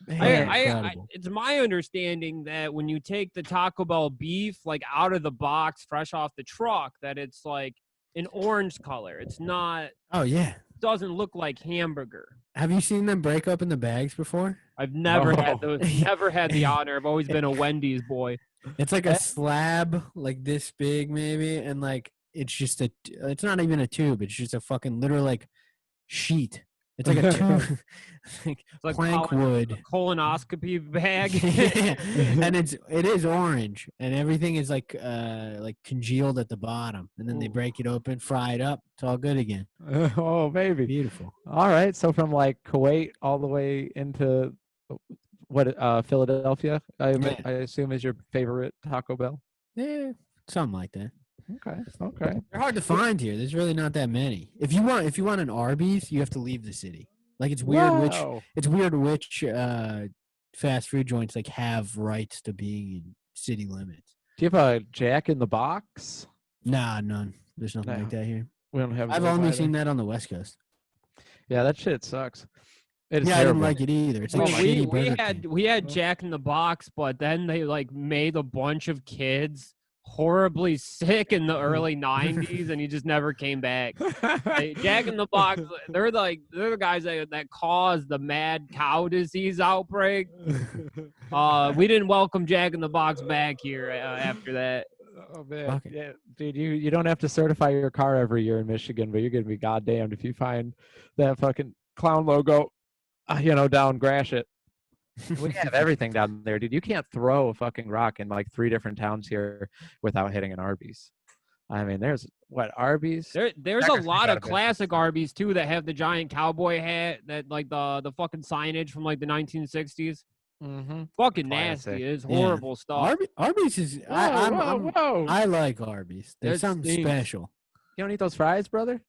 Man, It's my understanding that when you take the Taco Bell beef like out of the box, fresh off the truck, that it's like an orange color. It's not. Oh yeah. Doesn't look like hamburger. Have you seen them break up in the bags before? I've never had the honor. I've always been a Wendy's boy. It's like a slab like this big maybe, and like it's not even a tube. It's just a fucking literal like sheet. It's like a tube, like plank wood. A colonoscopy bag. Yeah. And it is orange, and everything is like congealed at the bottom, and then they break it open, fry it up. It's all good again. Oh, baby. Beautiful. All right. So from like Kuwait all the way into Philadelphia, I assume is your favorite Taco Bell? Yeah, something like that. Okay. They're hard to find here. There's really not that many. If you want an Arby's, you have to leave the city. Like it's weird which fast food joints like have rights to being in city limits. Do you have a Jack in the Box? Nah, none. There's nothing like that here. We don't have. I've only seen that on the West Coast. Yeah, that shit sucks. I didn't like it either. It's like we had Jack in the Box, but then they like made a bunch of kids horribly sick in the early 90s, and he just never came back. Jack in the Box, they're the guys that caused the mad cow disease outbreak. We didn't welcome Jack in the Box back here after that. Oh man, yeah, dude, you don't have to certify your car every year in Michigan, but you're gonna be goddamned if you find that fucking clown logo, down Gratiot. We have everything down there, dude. You can't throw a fucking rock in like 3 different towns here without hitting an Arby's. I mean, there's Arby's. There's a lot of classic Arby's too that have the giant cowboy hat that like the fucking signage from like the 1960s. Mm-hmm. Fucking nasty. It's horrible stuff. Arby's is. I like Arby's. There's something special. You don't eat those fries, brother?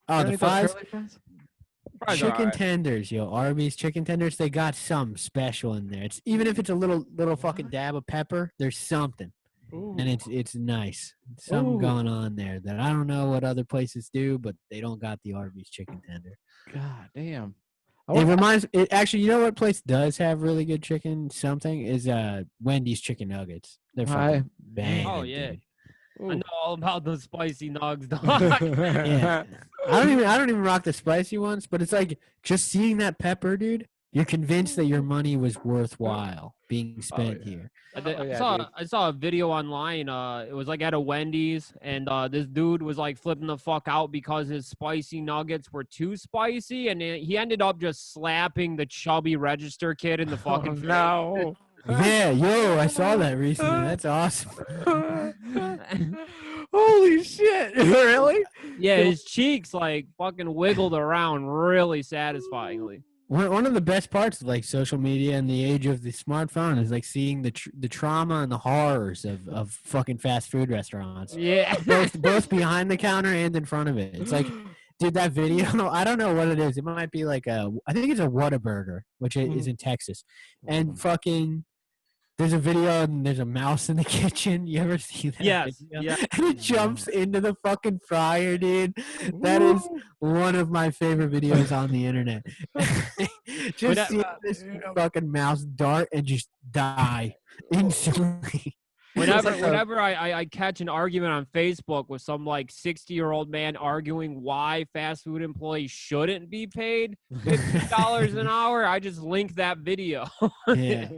Oh, the fries. Chicken tenders, tenders, Arby's chicken tenders, they got something special in there. It's even if it's a little fucking dab of pepper, there's something. Ooh. And it's nice. Something going on there that I don't know what other places do, but they don't got the Arby's chicken tender. God damn. It reminds actually, you know what place does have really good chicken? Something is Wendy's chicken nuggets. They're fucking banging. Oh yeah. Dude. I know all about those spicy nugs, dog. Yeah. I don't even rock the spicy ones, but it's like just seeing that pepper, dude. You're convinced that your money was worthwhile being spent here. I saw a video online. It was like at a Wendy's, and this dude was like flipping the fuck out because his spicy nuggets were too spicy, and he ended up just slapping the chubby register kid in the fucking face. No. Yeah, I saw that recently. That's awesome. Holy shit. Really? Yeah, his cheeks like fucking wiggled around really satisfyingly. One of the best parts of like social media and the age of the smartphone is like seeing the trauma and the horrors of fucking fast food restaurants. Yeah. both behind the counter and in front of it. It's like, dude, that video, I don't know what it is. It might be like I think it's a Whataburger, which is in Texas. And fucking, there's a video and there's a mouse in the kitchen. You ever see that? Yes. Video? Yeah. And it jumps into the fucking fryer, dude. That is one of my favorite videos on the internet. Just see this fucking mouse dart and just die instantly. Whenever I catch an argument on Facebook with some like 60-year-old man arguing why fast food employees shouldn't be paid $50 an hour, I just link that video. Yeah.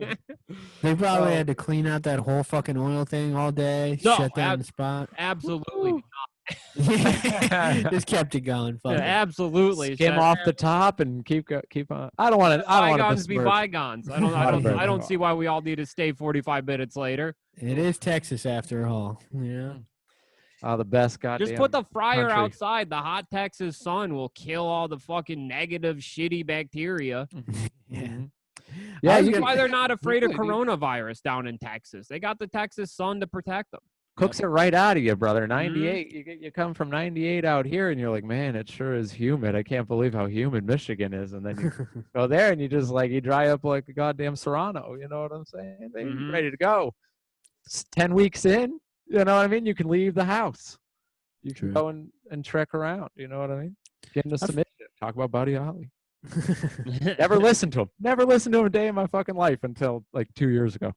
They probably had to clean out that whole fucking oil thing all day, shut down the spot. Absolutely not. Just kept it going. Yeah, absolutely. Skim off the top and keep on. I don't want to. Bygones be bygones. I don't see why we all need to stay 45 minutes later. It is Texas after all. Yeah. Oh, the best goddamn. Just put the fryer country outside. The hot Texas sun will kill all the fucking negative, shitty bacteria. Yeah. Yeah, that's why they're not afraid of coronavirus down in Texas. They got the Texas sun to protect them. Cooks it right out of you, brother. 98. You come from 98 out here, and you're like, man, it sure is humid. I can't believe how humid Michigan is. And then you go there, and you just like you dry up like a goddamn Serrano. You know what I'm saying? You're ready to go. It's 10 weeks in. You know what I mean? You can leave the house. You can go and trek around. You know what I mean? Get into submission. Talk about Buddy Holly. Never listened to him. Never listened to him a day in my fucking life until like 2 years ago.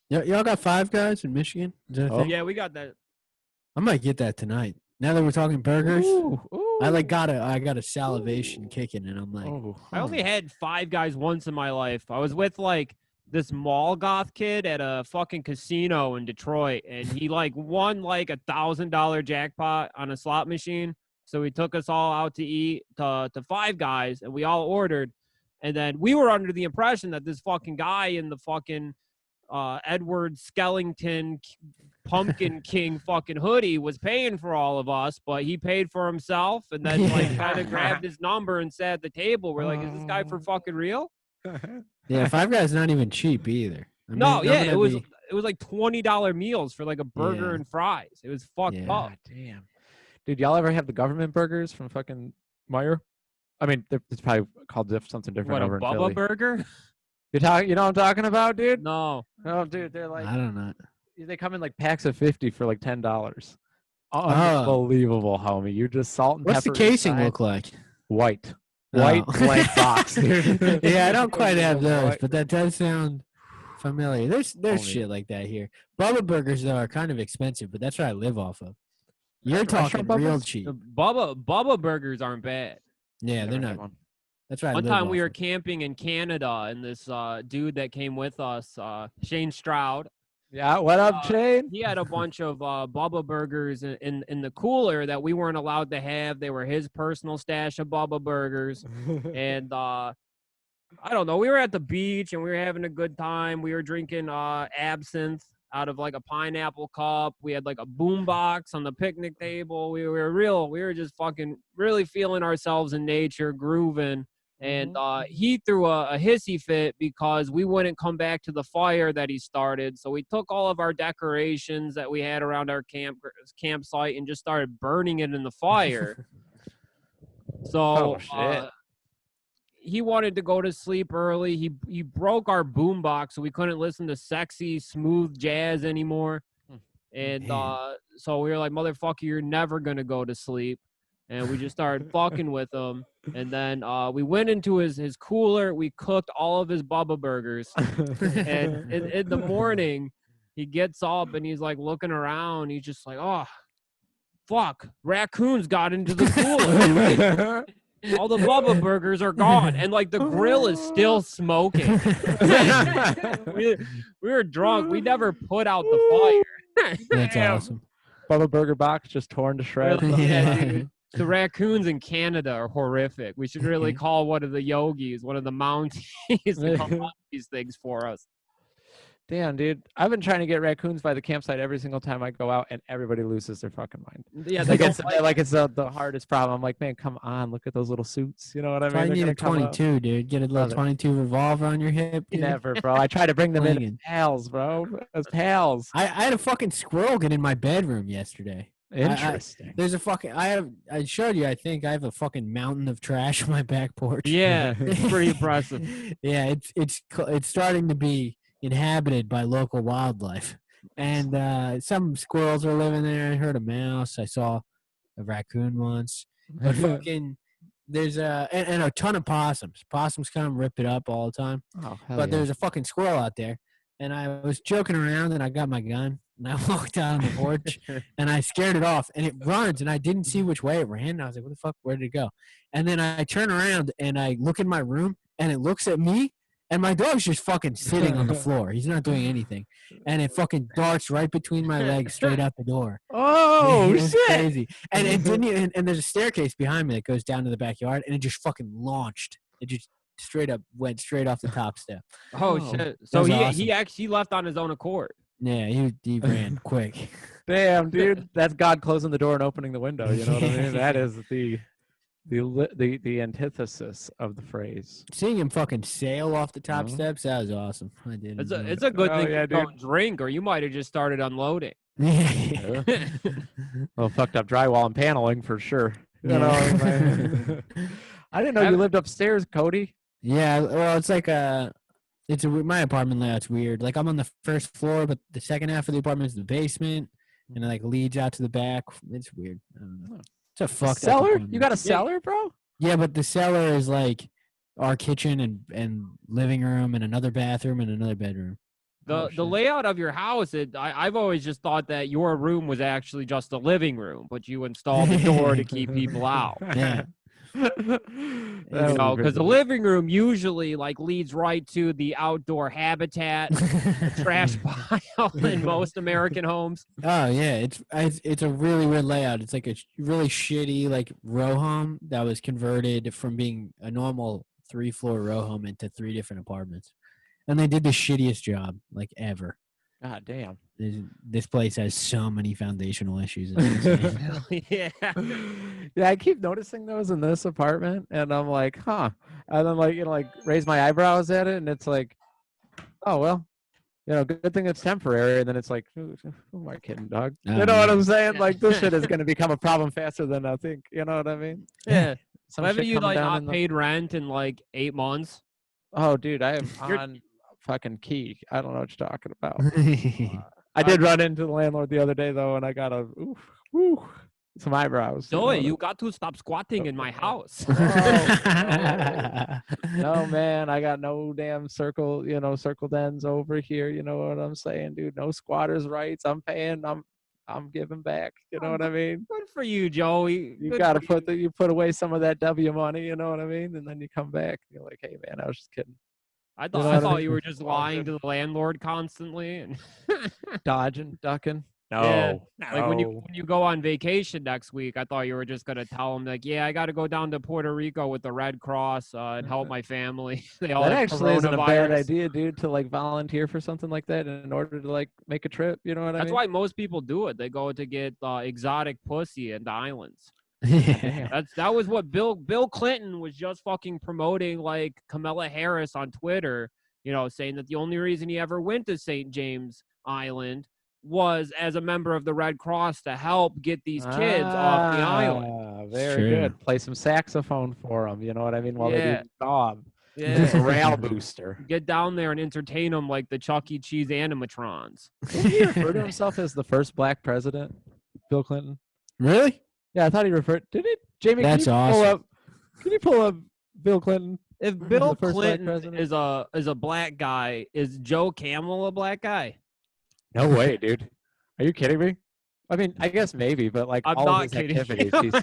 Y'all got Five Guys in Michigan? Is that a thing? Yeah, we got that. I might get that tonight. Now that we're talking burgers, Ooh, I got a salivation kicking, and I'm like, I only had Five Guys once in my life. I was with like this mall goth kid at a fucking casino in Detroit, and he like won like $1,000 jackpot on a slot machine. So he took us all out to eat to Five Guys, and we all ordered. And then we were under the impression that this fucking guy in the fucking Edward Skellington Pumpkin King fucking hoodie was paying for all of us, but he paid for himself and then like kind of grabbed his number and sat at the table. We're like, is this guy for fucking real? yeah, Five Guys not even cheap either. I mean, No, yeah, I'm it gonna was be- it was like $20 meals for like a burger Yeah. and fries. It was fucked Yeah. up. God damn. Dude, y'all ever have the government burgers from fucking Meyer? I mean, it's probably called something different What, a over in Bubba Philly. burger? You know what I'm talking about, dude? No. Oh, dude, they're like I don't know. they come in like packs of 50 for like $10. Oh. Unbelievable, homie. You just salt and What's the pepper casing inside. look like? White. Oh. White blank box, dude. Yeah, I don't quite have those, White. but that does sound familiar. There's Homie. shit like that here. Bubba burgers though are kind of expensive, but that's what I live off of. You're talking Restaurant real Bubba's? cheap. The Bubba burgers aren't bad. Yeah, they're Never had not. one. That's right. One time we were camping in Canada, and this dude that came with us, Shane Stroud, Yeah, what up, Shane? he had a bunch of Bubba burgers in the cooler that we weren't allowed to have. They were his personal stash of Bubba burgers. And I don't know, we were at the beach and we were having a good time. We were drinking absinthe out of like a pineapple cup. We had like a boom box on the picnic table. We were just fucking really feeling ourselves in nature, grooving. And he threw a hissy fit because we wouldn't come back to the fire that he started. So we took all of our decorations that we had around our campsite and just started burning it in the fire. So shit. he wanted to go to sleep early. He broke our boom box, so we couldn't listen to sexy, smooth jazz anymore. And so we were like, motherfucker, you're never going to go to sleep. And we just started fucking with him. And then we went into his cooler. We cooked all of his Bubba burgers. And in the morning, he gets up and he's like looking around. He's just like, oh, fuck, raccoons got into the cooler. All the Bubba burgers are gone. And like the grill is still smoking. we were drunk. We never put out the fire. That's awesome. Bubba Burger box just torn to shreds. Yeah, dude. The raccoons in Canada are horrific. We should really call one of the yogis, one of the Mounties, to come up these things for us. Damn, dude. I've been trying to get raccoons by the campsite every single time I go out, and everybody loses their fucking mind. Yeah, Like it's the hardest problem. I'm like, man, come on, look at those little suits. You know what I That's why mean? you They're need a gonna come up. 22, dude. Get a little Love it. 22 revolver on your hip. Dude. Never, bro. I try to bring them in as Swinging. pals, bro. As pals. I had a fucking squirrel get in my bedroom yesterday. Interesting. There's a fucking. I showed you. I think I have a fucking mountain of trash on my back porch. Yeah, it's pretty impressive. Yeah, it's starting to be inhabited by local wildlife, and some squirrels are living there. I heard a mouse. I saw a raccoon once. But fucking, there's and a ton of possums. Possums come rip it up all the time. Oh, But there's a fucking squirrel out there, and I was joking around, and I got my gun, and I walked out on the porch, and I scared it off, and it runs, and I didn't see which way it ran. And I was like, what the fuck? Where did it go? And then I turn around, and I look in my room, and it looks at me, and my dog's just fucking sitting on the floor. He's not doing anything. And it fucking darts right between my legs straight out the door. Oh, It's shit. crazy. And it didn't even, and there's a staircase behind me that goes down to the backyard, and it just fucking launched. It just straight up went straight off the top step. Oh, Oh, shit. So was he awesome. actually left on his own accord. Yeah, he ran quick. Damn, dude. That's God closing the door and opening the window. You know what I mean? That is the antithesis of the phrase. Seeing him fucking sail off the top Mhm. steps, that was awesome. I did. It's enjoy a, it's a good Oh, thing yeah, you don't drink, or you might have just started unloading. it. Well, fucked up drywall and paneling for sure. You Yeah. know, man. I didn't know you lived upstairs, Kody. Yeah, well, it's like my apartment layout's weird. Like I'm on the first floor, but the second half of the apartment is the basement, and it like leads out to the back. It's weird. I don't know. It's a fucked up Cellar? apartment. You got a cellar, bro? Yeah, but the cellar is like our kitchen and living room and another bathroom and another bedroom. The layout of your house, I've always just thought that your room was actually just a living room, but you installed the door to keep people out. Yeah. You know, because the living room usually like leads right to the outdoor habitat, the trash pile in most American homes. Oh yeah, it's a really weird layout. It's like a really shitty like row home that was converted from being a normal 3-floor row home into 3 different apartments, and they did the shittiest job like ever. God damn. This place has so many foundational issues. Yeah. Yeah, I keep noticing those in this apartment, and I'm like, huh. And then like like raise my eyebrows at it, and it's like, oh well, good thing it's temporary. And then it's like, who am I kidding, dog? You know what I'm saying? Like this shit is gonna become a problem faster than I think. You know what I mean? Yeah. Haven't you like not paid rent in like 8 months? Oh, dude, I am on fucking key. I don't know what you're talking about. I did run into the landlord the other day though, and I got some eyebrows. Joey, you got to stop squatting in my house. No, man, I got no damn circle dens over here. You know what I'm saying, dude? No squatters' rights. I'm paying. I'm giving back. You know what I mean? Good for you, Joey. You got to you put away some of that W money. You know what I mean? And then you come back. You're like, hey, man, I was just kidding. I thought you were just lying to the landlord constantly and dodging, ducking. No, yeah. Like when you go on vacation next week, I thought you were just gonna tell him like, yeah, I got to go down to Puerto Rico with the Red Cross and help my family. They all that actually isn't a bad idea, dude, to like volunteer for something like that in order to like make a trip. You know what I mean? That's why most people do it. They go to get exotic pussy in the islands. Yeah. That was what Bill Clinton was just fucking promoting, like Kamala Harris on Twitter, saying that the only reason he ever went to St. James Island was as a member of the Red Cross to help get these kids off the island. Very good. Play some saxophone for them, you know what I mean, while they do the job. Yeah. Morale booster. Get down there and entertain them like the Chuck E. Cheese animatrons. Did he refer to himself as the first black president, Bill Clinton? Really? Yeah, I thought he referred. Did it? Jamie, that's awesome. Can you pull up Bill Clinton? If Bill Clinton is a black guy, is Joe Camel a black guy? No way, dude. Are you kidding me? I mean, I guess maybe, but like I'm all not of his kidding activities.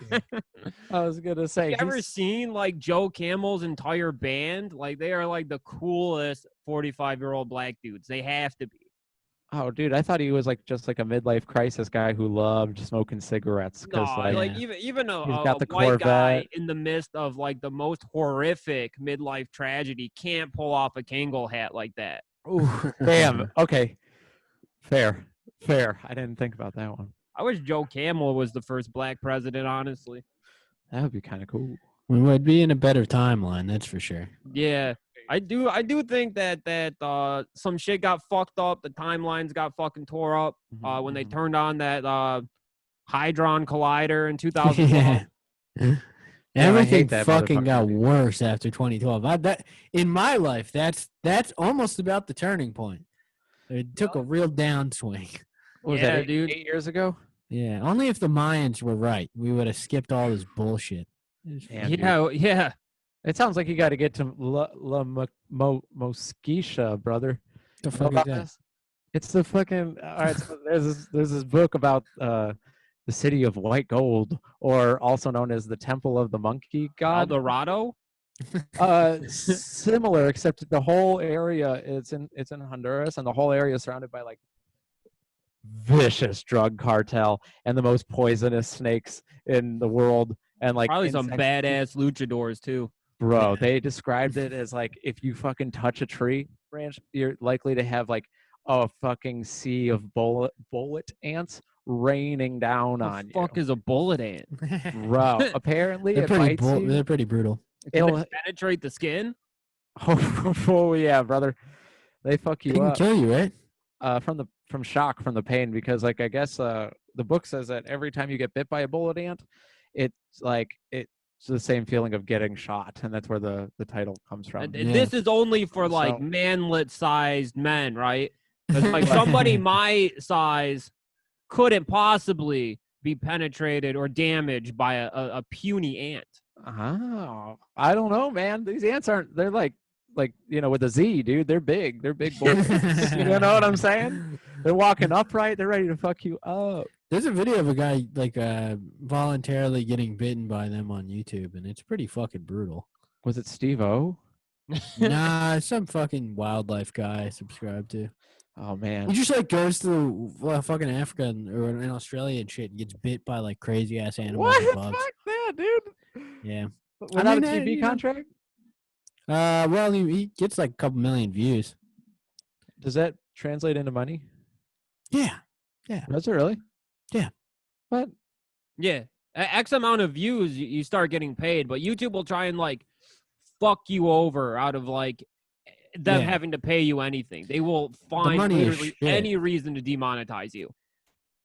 I was gonna say. Have you ever seen like Joe Camel's entire band? Like they are like the coolest 45-year-old black dudes. They have to be. Oh, dude, I thought he was like just like a midlife crisis guy who loved smoking cigarettes. No, like even a white Corvette guy in the midst of like the most horrific midlife tragedy can't pull off a Kangol hat like that. Ooh, damn. Okay. Fair. I didn't think about that one. I wish Joe Camel was the first black president, honestly. That would be kind of cool. We would be in a better timeline, that's for sure. Yeah. I do think that some shit got fucked up. The timelines got fucking tore up when they turned on that Hadron Collider in 2012. Yeah. Everything fucking got worse after 2012. In my life, that's almost about the turning point. It took a real downswing. What was that, dude? 8 years ago? Yeah, only if the Mayans were right, we would have skipped all this bullshit. Yeah. It sounds like you got to get to Mosquisha, brother. The fuck is that? It's the fucking. All right, so there's this book about the city of white gold, or also known as the Temple of the Monkey God. El Dorado. Similar, except the whole area it's in Honduras, and the whole area is surrounded by like vicious drug cartel and the most poisonous snakes in the world, and like probably some badass luchadors too. Bro, they described it as like if you fucking touch a tree branch, you're likely to have like a fucking sea of bullet ants raining down on you. What the fuck is a bullet ant? Bro, apparently they're pretty brutal. It'll penetrate the skin. Oh yeah, brother. They fuck you up. They can kill you, right? From shock, from the pain, because like I guess the book says that every time you get bit by a bullet ant, it's the same feeling of getting shot, and that's where the title comes from. And this is only for like manlet-sized men, right? Because like somebody my size couldn't possibly be penetrated or damaged by a puny ant. Oh, I don't know, man. These ants aren't. They're like with a Z, dude. They're big. They're big boys. You know what I'm saying? They're walking upright. They're ready to fuck you up. There's a video of a guy like voluntarily getting bitten by them on YouTube, and it's pretty fucking brutal. Was it Steve-O? Nah, some fucking wildlife guy I subscribe to. Oh man, He just like goes to fucking Africa or in Australia and shit, and gets bit by like crazy ass animals what? and bugs. Fuck that, dude. Yeah. Without a TV contract? Well, he gets like a couple million views. Does that translate into money? Yeah. Does it really? Yeah. What? Yeah. X amount of views, you start getting paid, but YouTube will try and like fuck you over out of like them having to pay you anything. They will find literally any reason to demonetize you.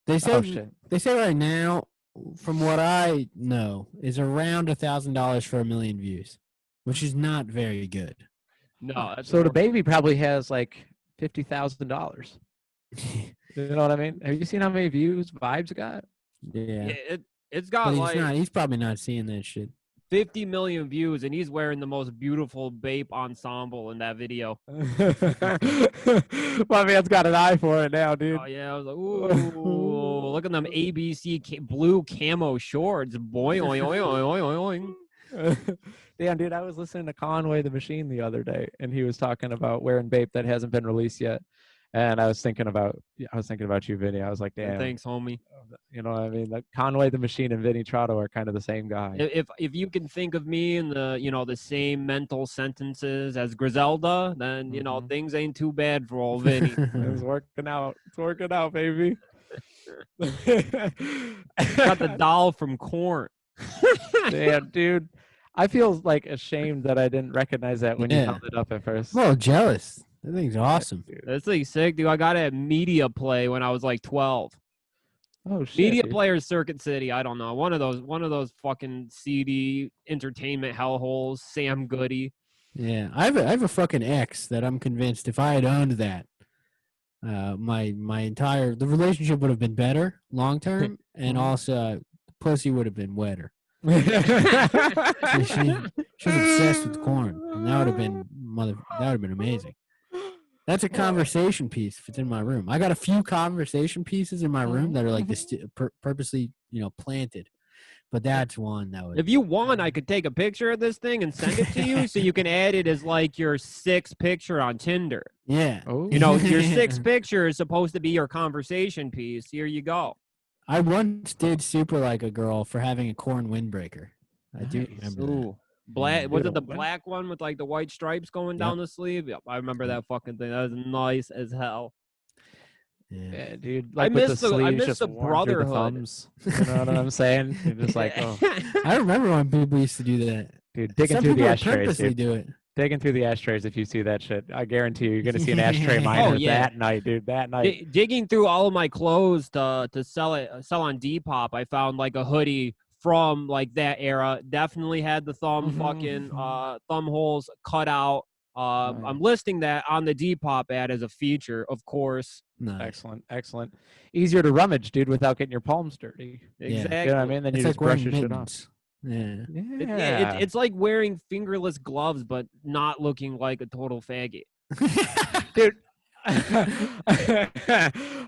They say right now, from what I know, is around $1,000 for 1 million views, which is not very good. No. So the baby probably has like $50,000. You know what I mean? Have you seen how many views Vibes got? Yeah. It's got he's probably not seeing that shit. 50 million views, and he's wearing the most beautiful Bape ensemble in that video. My man's got an eye for it now, dude. Oh, yeah. I was like, ooh, look at them ABC blue camo shorts. Boing, oing, oing, oing, oing. Damn, dude, I was listening to Conway the Machine the other day, and he was talking about wearing Bape that hasn't been released yet. And I was thinking about you, Vinny. I was like, damn. Thanks, homie. You know what I mean? Like Conway the Machine and Vinny Trotto are kind of the same guy. If you can think of me in the same mental sentences as Griselda, then things ain't too bad for old Vinny. It's working out. It's working out, baby. Got the doll from Korn. Damn, dude. I feel like ashamed that I didn't recognize that when you held it up at first. Well, jealous. That thing's awesome. This thing's sick, dude. I got it at Media Play when I was like 12. Oh shit. Media Players, Circuit City. I don't know. One of those fucking CD entertainment hellholes. Sam Goody. Yeah, I have a fucking ex that I'm convinced if I had owned that, my the relationship would have been better long term, and also pussy would have been wetter. She's obsessed with corn, and that would have been amazing. That's a conversation piece if it's in my room. I got a few conversation pieces in my room that are like this purposely, planted. But that's one that would. If you want, I could take a picture of this thing and send it to you so you can add it as like your 6th picture on Tinder. Yeah. Oh. Your 6th picture is supposed to be your conversation piece. Here you go. I once did super like a girl for having a corn windbreaker. I do remember that. Black was it the black one with like the white stripes going down the sleeve? Yep, I remember that fucking thing. That was nice as hell. Yeah, dude. Like I miss the brotherhood. You know what I'm saying? You're just like, oh. I remember when people used to do that. Dude, digging through the ashtrays. Do it. Digging through the ashtrays if you see that shit. I guarantee you're going to see an ashtray miner that night, dude. That night. Digging through all of my clothes to sell on Depop, I found like a hoodie from like that era. Definitely had the thumb holes cut out. I'm listing that on the Depop ad as a feature, of course. Nice. Excellent. Easier to rummage, dude, without getting your palms dirty. Exactly. You know what I mean? Then you just brush your shit off. Yeah. It's like wearing fingerless gloves, but not looking like a total faggot. Dude.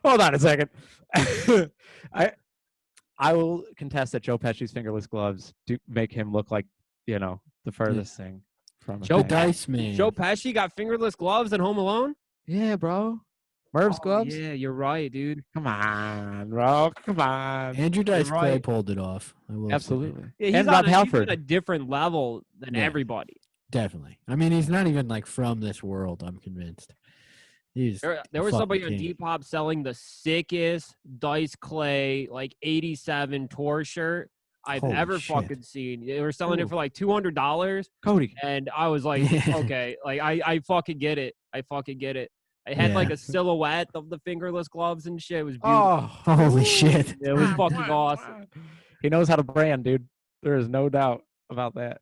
Hold on a second. I will contest that Joe Pesci's fingerless gloves do make him look like, the furthest thing from Joe Dice, man. Joe Pesci got fingerless gloves in Home Alone? Yeah, bro. Merv's gloves? Yeah, you're right, dude. Come on, bro. Come on. Andrew Dice Clay pulled it off. Absolutely. Yeah, and Rob Halford. He's on a different level than everybody. Definitely. I mean, he's not even like from this world, I'm convinced. There was somebody on Depop selling the sickest Dice Clay like 87 tour shirt I've ever fucking seen. They were selling it for like $200. Kody. And I was like, okay, like I fucking get it. I had like a silhouette of the fingerless gloves and shit. It was beautiful. Oh, holy shit. It was fucking awesome. He knows how to brand, dude. There is no doubt about that.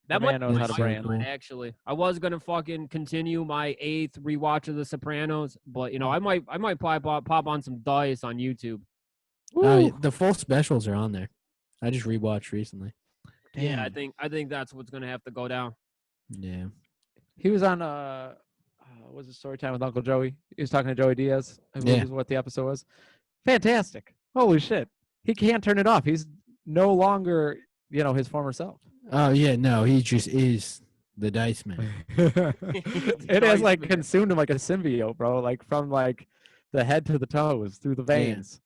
That man knows how to brand. Actually, I was gonna fucking continue my 8th rewatch of The Sopranos, but I might pop on some Dice on YouTube. The full specials are on there. I just rewatched recently. Yeah, I Damn. think that's what's gonna have to go down. Yeah. He was on was it Story Time with Uncle Joey? He was talking to Joey Diaz, I believe Yeah. is what the episode was. Fantastic. Holy shit. He can't turn it off. He's no longer, his former self. Oh yeah, no, he just is the Dice Man. It has like consumed him like a symbiote, bro. Like from like the head to the toes, through the veins.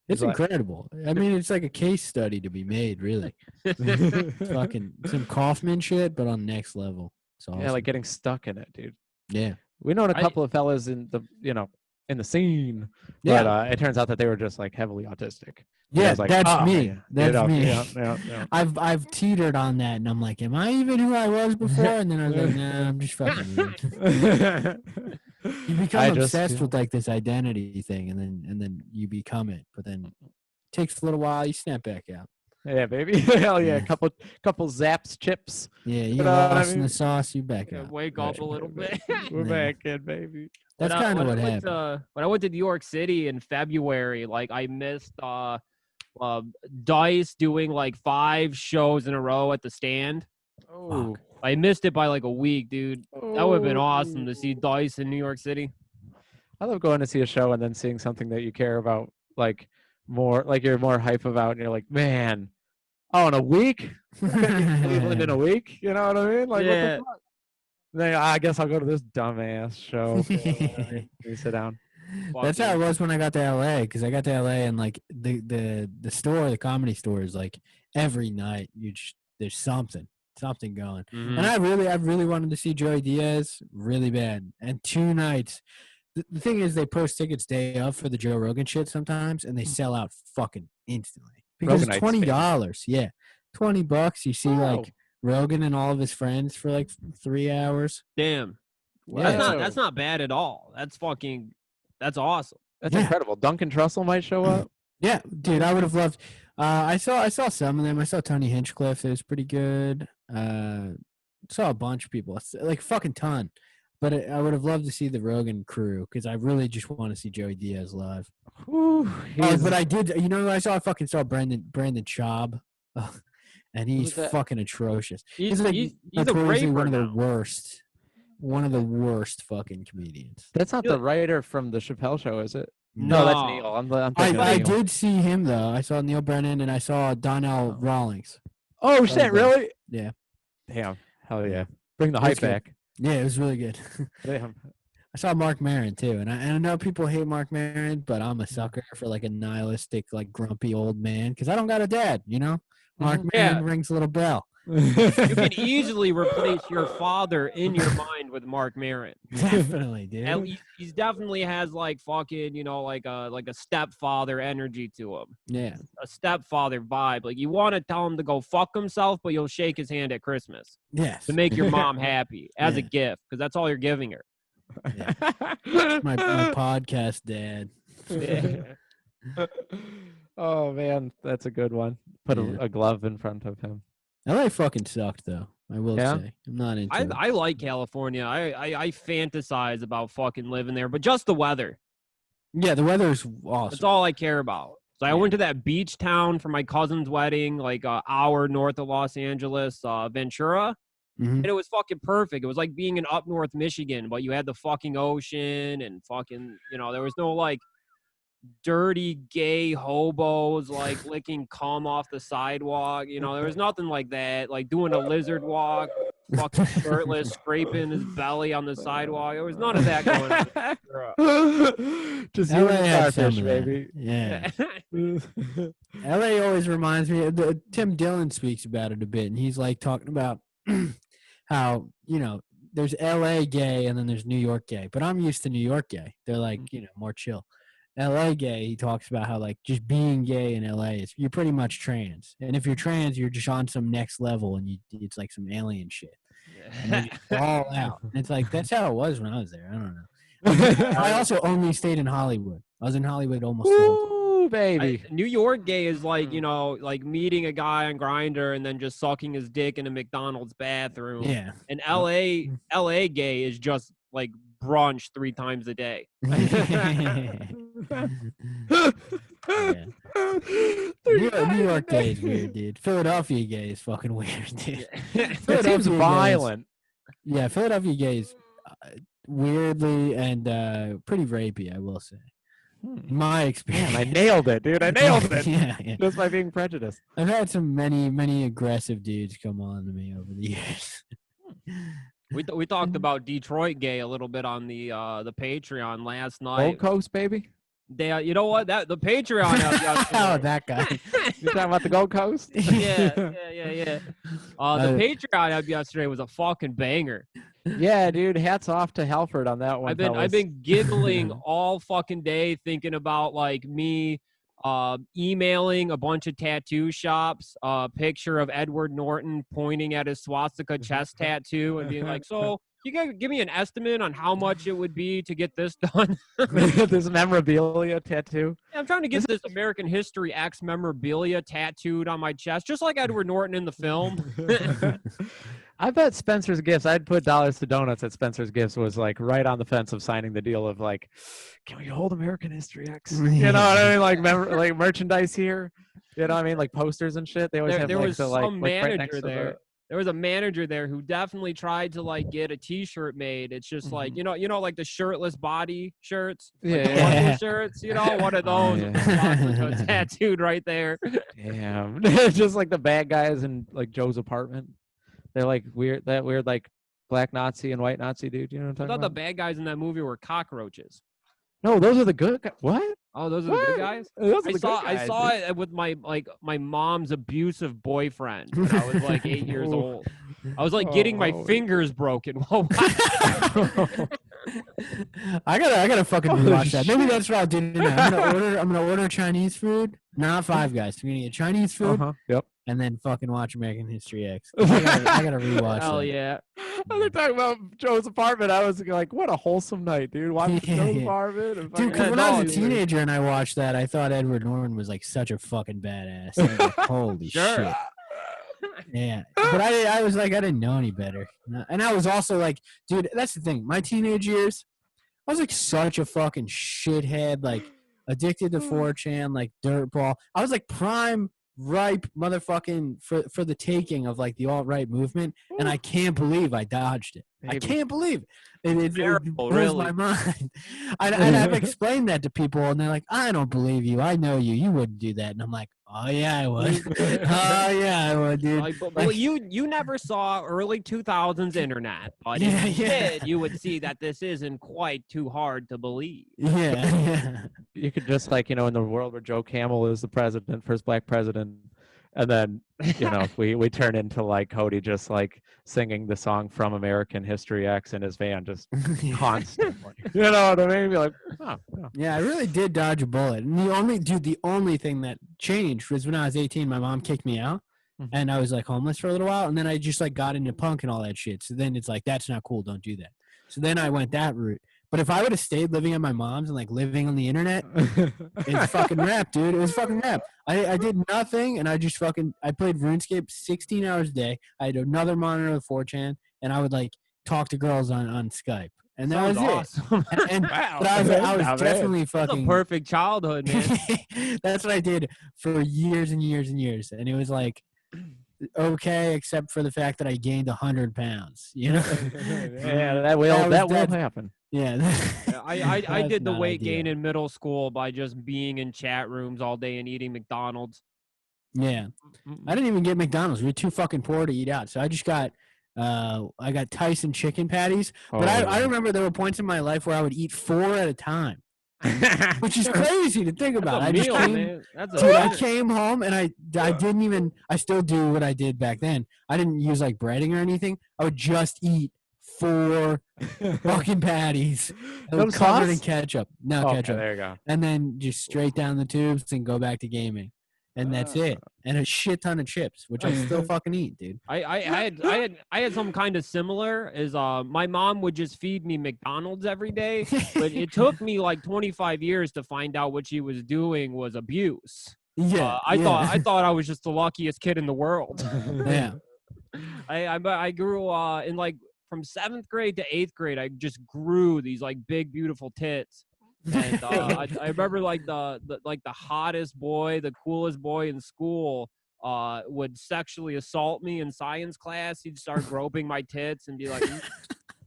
It's He's like- incredible. I mean, it's like a case study to be made, really. Fucking some Kaufman shit, but on next level. It's awesome. Yeah, like getting stuck in it, dude. Yeah. We known a couple of fellas in the in the scene, Yeah. but it turns out that they were just like heavily autistic. And I Yeah, was like, that's "Oh, me. yeah, That's me. Yeah. I've teetered on that, and I'm like, am I even who I was before? And then I was like, nah, I'm just fucking weird. You become obsessed with like this identity thing, and then you become it. But then it takes a little while. You snap back out. Yeah, baby. Hell yeah. Yeah. Couple zaps, chips. Yeah, you know lost what I in mean? the sauce. You back Yeah, out. wake up a little bit. We're Yeah. back in, baby. That's kind of what happened. When I went to New York City in February, like I missed Dice doing like 5 shows in a row at the Stand. Oh, I missed it by like a week, dude. That would have been awesome to see Dice in New York City. I love going to see a show and then seeing something that you care about, like more, like you're more hype about, and you're like, man, in a week, Cleveland in a week. You know what I mean? Like, Yeah. what the fuck? Then I guess I'll go to this dumbass show. You sit down. That's how it was when I got to LA, because I got to LA and like the store, the comedy store is like every night there's something going. Mhm. And I really wanted to see Joey Diaz really bad. And 2 nights. The thing is, they post tickets day of for the Joe Rogan shit sometimes, and they sell out fucking instantly because it's $20. Yeah, $20. You see like Rogan and all of his friends for like 3 hours. Damn. Yeah, That's not bad at all. That's awesome. That's incredible. Duncan Trussell might show up. Yeah, dude, I would have loved. I saw some of them. I saw Tony Hinchcliffe. It was pretty good. Saw a bunch of people, like fucking ton. But I would have loved to see the Rogan crew because I really just want to see Joey Diaz live. But I did. I saw Brandon Schaub, and he's fucking atrocious. He's a raper one of the now. worst. One of the worst fucking comedians. That's not the writer from the Chappelle Show, is it? No. That's Neil. I'm thinking I Neil. did see him though. I saw Neil Brennan and I saw Donnell Rawlings. Oh shit! Really? Yeah. Damn. Hell yeah! Bring the hype back. Yeah, it was really good. Damn. I saw Mark Maron too, and I know people hate Mark Maron, but I'm a sucker for like a nihilistic, like grumpy old man because I don't got a dad. Mark Maron rings a little bell. You can easily replace your father in your mind with Mark Maron. Definitely, dude. And he's definitely has like fucking, like a stepfather energy to him. Yeah. A stepfather vibe. Like you want to tell him to go fuck himself, but you'll shake his hand at Christmas. Yes. To make your mom happy as a gift, because that's all you're giving her. Yeah. my podcast dad. Yeah. Oh man, that's a good one. Put a glove in front of him. LA fucking sucked though. I will say. I'm not into it. I like California. I fantasize about fucking living there, but just the weather. Yeah, the weather is awesome. That's all I care about. So I went to that beach town for my cousin's wedding, like an hour north of Los Angeles, Ventura. And it was fucking perfect. It was like being in up north Michigan, but you had the fucking ocean and fucking, there was no like dirty gay hobos like licking cum off the sidewalk. There was nothing like that. Like doing a lizard walk, fucking shirtless, scraping his belly on the sidewalk. There was none of that going on. Just LA you and had starfish, some of that. baby. Yeah. LA always reminds me. Tim Dillon speaks about it a bit, and he's like talking about how there's LA gay and then there's New York gay, but I'm used to New York gay. They're like more chill. LA gay, he talks about how like just being gay in LA is you're pretty much trans, and if you're trans, you're just on some next level, and it's like some alien shit. And you're just all out. And it's like that's how it was when I was there. I don't know. I also only stayed in Hollywood. I was in Hollywood almost the whole time. Ooh, baby. New York gay is like, like meeting a guy on Grindr and then just sucking his dick in a McDonald's bathroom. Yeah. And LA gay is just like brunch 3 times a day. Yeah. New York gay is weird, dude. Philadelphia gay is fucking weird, dude. It seems violent. Yeah, Philadelphia gay is weirdly and pretty rapey, I will say. In my experience. Man, I nailed it, dude. I nailed it. Yeah. Just by being prejudiced. I've had some many aggressive dudes come on to me over the years. We talked about Detroit gay a little bit on the Patreon last night. Gold Coast, baby. You know what? The Patreon out yesterday. Oh, that guy. You talking about the Gold Coast? Yeah. The Patreon out yesterday was a fucking banger. Yeah, dude. Hats off to Halford on that one. I've been giggling all fucking day thinking about like me emailing a bunch of tattoo shops a picture of Edward Norton pointing at his swastika chest tattoo and being like, so you guys give me an estimate on how much it would be to get this done. This memorabilia tattoo. I'm trying to get this American History X memorabilia tattooed on my chest, just like Edward Norton in the film. I bet Spencer's Gifts, I'd put dollars to donuts at Spencer's Gifts was like right on the fence of signing the deal of like, can we hold American History X? You know what I mean? Like like merchandise here. You know what I mean? Like posters and shit. They always have there like was the some like right manager there. There was a manager there who definitely tried to like get a T-shirt made. It's just like you know like the shirtless body shirts, like the bundle shirts. You know, one of those with the swastika tattooed right there. Damn, just like the bad guys in like Joe's apartment. They're like weird like black Nazi and white Nazi dude. You know what I'm talking I thought about? the bad guys in that movie were cockroaches. No, those are the good guys. What? Oh, those are the good guys? Those are the good guys, I saw it with my mom's abusive boyfriend when I was like 8 years old. I was like getting my fingers broken. Whoa. I gotta fucking rewatch that. Maybe that's what I'll do tonight. I'm gonna order Chinese food, not Five Guys. I'm gonna get Chinese food. Yep. And then fucking watch American History X. I gotta rewatch. Hell that. Yeah. I was talking about Joe's apartment. I was like, what a wholesome night, dude. Watching Joe's apartment. And dude, because when I was a teenager and I watched that, I thought Edward Norton was like such a fucking badass. I was like, holy shit. Yeah. But I was like, I didn't know any better. And I was also like, dude, that's the thing. My teenage years, I was like such a fucking shithead, like addicted to 4chan, like dirtball. I was like prime ripe motherfucking for the taking of like the alt-right movement, and I can't believe I dodged it. Maybe. I can't believe it blows my mind. I've explained that to people, and they're like, I don't believe you. I know you. You wouldn't do that. And I'm like, oh yeah, I would. Oh yeah, I would, dude. Well, you never saw early 2000s internet, but if you did, you would see that this isn't quite too hard to believe. Yeah. You could just like, in the world where Joe Camel is the president, first black president, and then, we turn into like Kody just like singing the song from American History X in his van, just constantly. You know what I mean? Be like, yeah, I really did dodge a bullet. And the only thing that changed was when I was 18, my mom kicked me out, and I was like homeless for a little while, and then I just like got into punk and all that shit. So then it's like, that's not cool. Don't do that. So then I went that route. But if I would have stayed living at my mom's and like living on the internet, it's fucking rap, dude. It was fucking rap. I did nothing, and I played RuneScape 16 hours a day. I had another monitor with 4chan, and I would like talk to girls on Skype, and that was awesome. it. Wow. But I was definitely fucking. That's a perfect childhood, man. That's what I did for years and years and years, and it was like okay, except for the fact that I gained 100 pounds. Yeah, that will happen. Yeah. I did the weight gain in middle school by just being in chat rooms all day and eating McDonald's. Yeah. I didn't even get McDonald's. We were too fucking poor to eat out. So I just got I got Tyson chicken patties. But I remember there were points in my life where I would eat 4 at a time. Which is crazy to think about. I came home and I still do what I did back then. I didn't use like breading or anything. I would just eat 4 fucking patties covered in ketchup. No ketchup. There you go. And then just straight down the tubes and go back to gaming. And that's it. And a shit ton of chips, which I still fucking eat, dude. I had some kind of similar. Is my mom would just feed me McDonald's every day, but it took me like 25 years to find out what she was doing was abuse. Yeah, I thought I was just the luckiest kid in the world. Yeah. I grew in like from 7th grade to 8th grade. I just grew these like big beautiful tits. And I remember like the hottest boy, the coolest boy in school would sexually assault me in science class. He'd start groping my tits and be like,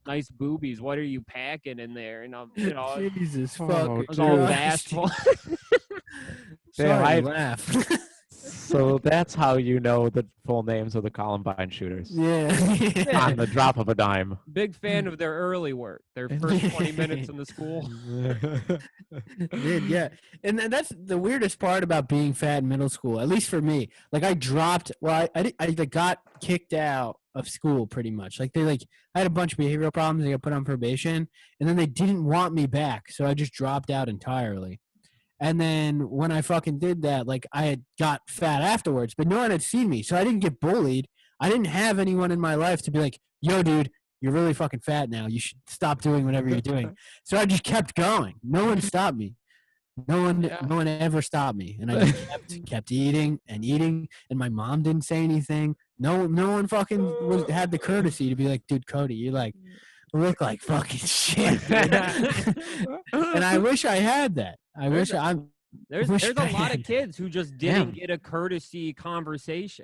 nice boobies. What are you packing in there? And I'm, Jesus Oh, fuck. I was all bashful. Sorry I to laugh. So that's how you know the full names of the Columbine shooters. Yeah. On the drop of a dime. Big fan of their early work. Their first 20 minutes in the school. Dude, yeah. And that's the weirdest part about being fat in middle school, at least for me. Like I dropped, well, I got kicked out of school pretty much. Like I had a bunch of behavioral problems. I got put on probation, and then they didn't want me back. So I just dropped out entirely. And then when I fucking did that, like I had got fat afterwards, but no one had seen me. So I didn't get bullied. I didn't have anyone in my life to be like, yo, dude, you're really fucking fat now. You should stop doing whatever you're doing. So I just kept going. No one stopped me. No one ever stopped me. And I just kept eating and eating. And my mom didn't say anything. No one fucking had the courtesy to be like, dude, Kody, you like look like fucking shit. And I wish I had that. There's a lot of kids who just didn't get a courtesy conversation.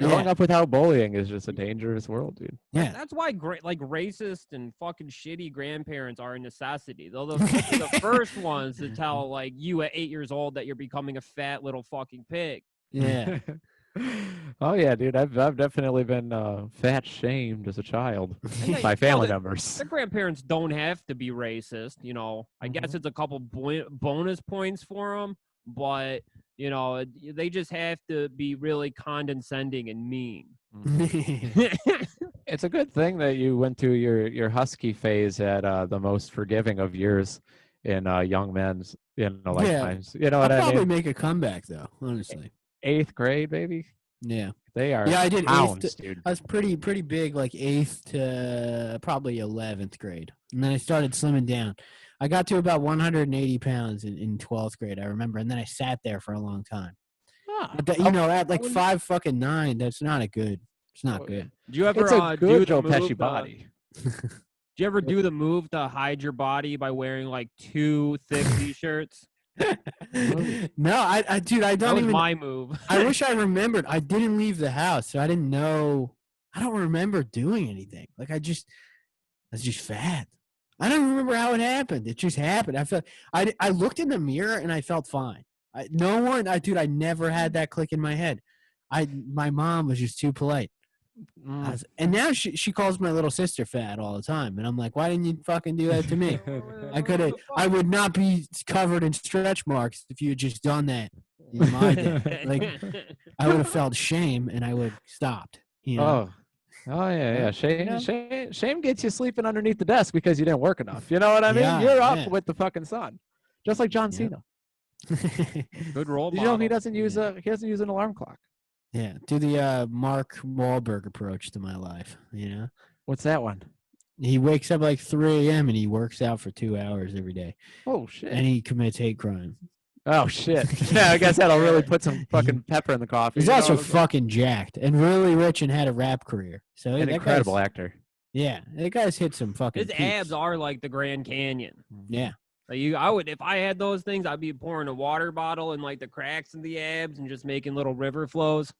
Growing up without bullying is just a dangerous world, dude. Yeah, that's why racist and fucking shitty grandparents are a necessity. They'll be the first ones to tell like you at 8 years old that you're becoming a fat little fucking pig. Yeah. Oh yeah, dude. I've definitely been fat shamed as a child by family members. Their grandparents don't have to be racist, I guess it's a couple bonus points for them, but they just have to be really condescending and mean. It's a good thing that you went through your husky phase at the most forgiving of years in young men's lifetimes. You know what I mean? I'll probably make a comeback though, honestly. 8th grade, baby. Yeah, they are. Yeah, I did hounds, dude. I was pretty big, like 8th to probably 11th grade, and then I started slimming down. I got to about 180 pounds in 12th grade, I remember, and then I sat there for a long time. But at like 5'9", that's not a good. It's not good. Do you ever it's a good do Joe the Pesci move, body? Do you ever do the move to hide your body by wearing like 2 thick t-shirts? No, dude, I don't even. My move. I wish I remembered. I didn't leave the house, so I didn't know. I don't remember doing anything. Like I was just fat. I don't remember how it happened. It just happened. I looked in the mirror and I felt fine. I never had that click in my head. My mom was just too polite. And now she calls my little sister fat all the time, and I'm like, why didn't you fucking do that to me? I would not be covered in stretch marks if you had just done that in my day. Like I would have felt shame and I would have stopped. Oh yeah. Shame gets you sleeping underneath the desk because you didn't work enough. You know what I mean? Yeah, you're up with the fucking sun, just like John Cena. Good role model. Did you know he doesn't use an alarm clock? Yeah, do the Mark Wahlberg approach to my life. What's that one? He wakes up like 3 a.m. and he works out for 2 hours every day. Oh shit! And he commits hate crime. Oh shit! Yeah, I guess that'll really put some fucking pepper in the coffee. He's also fucking jacked and really rich and had a rap career. So an incredible actor. Yeah, that guy's hit some fucking. His abs are like the Grand Canyon. Yeah. Like I would, if I had those things, I'd be pouring a water bottle in like the cracks in the abs and just making little river flows.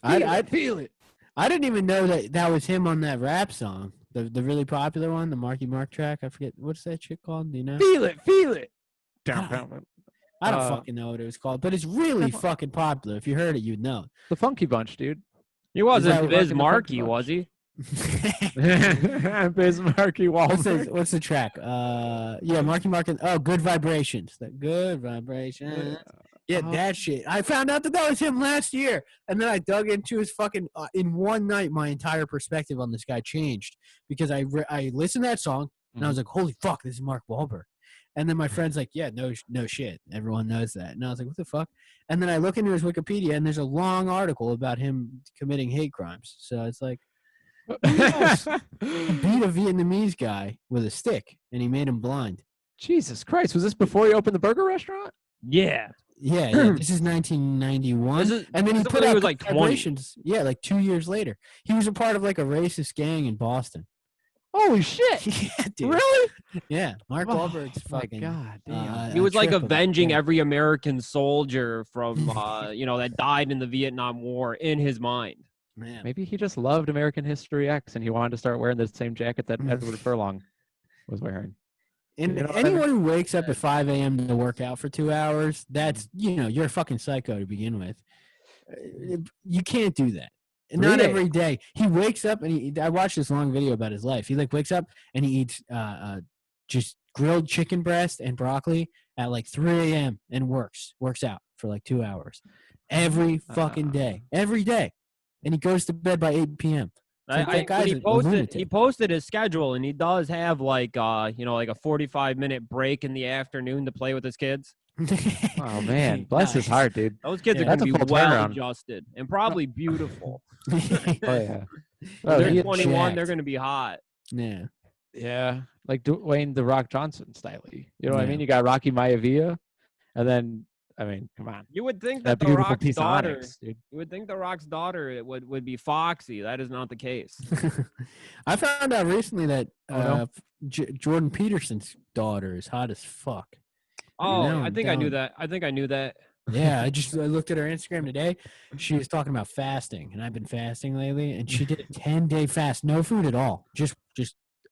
I'd feel it. I didn't even know that was him on that rap song, the really popular one, the Marky Mark track. I forget what's that shit called. Do you know? Feel it. I don't fucking know what it was called, but it's really fucking popular. If you heard it, you'd know. The Funky Bunch, dude. He wasn't Biz Markie, was he? Biz Markie Wahlberg. What's the track? Marky Mark. Good Vibrations. Good Vibrations. Yeah, that shit. I found out that was him last year, and then I dug into his fucking. In one night, my entire perspective on this guy changed because I listened to that song and I was like, "Holy fuck, this is Mark Wahlberg." And then my friend's like, "Yeah, no shit. Everyone knows that." And I was like, "What the fuck?" And then I look into his Wikipedia, and there's a long article about him committing hate crimes. So it's like, he beat a Vietnamese guy with a stick, and he made him blind. Jesus Christ! Was this before he opened the burger restaurant? Yeah. Yeah, this is 1991. And then he put out like Vibrations. Yeah, like 2 years later. He was a part of like a racist gang in Boston. Holy shit! Yeah, dude. Really? Yeah, Mark Oh, Wahlberg's my fucking. God, damn. He was like trip of it. avenging Yeah. every American soldier from, that died in the Vietnam War in his mind. Man. Maybe he just loved American History X and he wanted to start wearing the same jacket that Edward Furlong was wearing. And You know what I anyone mean? who wakes up at 5 a.m. to work out for 2 hours, that's, you're a fucking psycho to begin with. You can't do that. And not 3 every day. He wakes up and I watched this long video about his life. He like wakes up and he eats just grilled chicken breast and broccoli at like 3 a.m. and works out for like 2 hours every fucking day, every day. And he goes to bed by 8 p.m. He posted his schedule, and he does have like like a 45-minute break in the afternoon to play with his kids. Oh man, bless his heart, dude. Those kids are That's gonna a be full well turnaround. adjusted and probably beautiful. Oh yeah. They're 21. They're gonna be hot. Yeah. Yeah, like Dwayne the Rock Johnson style. You know what I Yeah. mean? You got Rocky Maivia, and then I mean, come on, You would think that that the beautiful Rock's piece of daughter. onyx, dude. You would think the Rock's daughter would be Foxy. That is not the case. I found out recently that no? Jordan Peterson's daughter is hot as fuck. Oh, Now I I'm think I knew down. that. I think I knew that. Yeah, I looked at her Instagram today. She was talking about fasting, and I've been fasting lately. And she did a 10-day fast, no food at all, just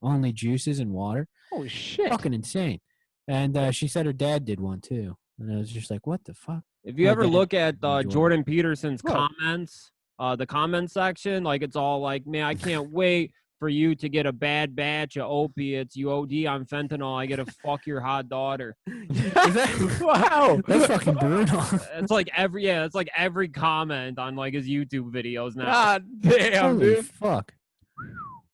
only juices and water. Holy shit! Fucking insane. And she said her dad did one too, and I was just like, "What the fuck?" If you My ever dad look at enjoyed it. Jordan Peterson's What? comments, the comment section, like it's all like, "Man, I can't wait for you to get a bad batch of opiates. You OD on fentanyl. I get to fuck your hot daughter." Wow, That's fucking brutal. It's like every comment on like his YouTube videos now. God damn, Holy dude. fuck.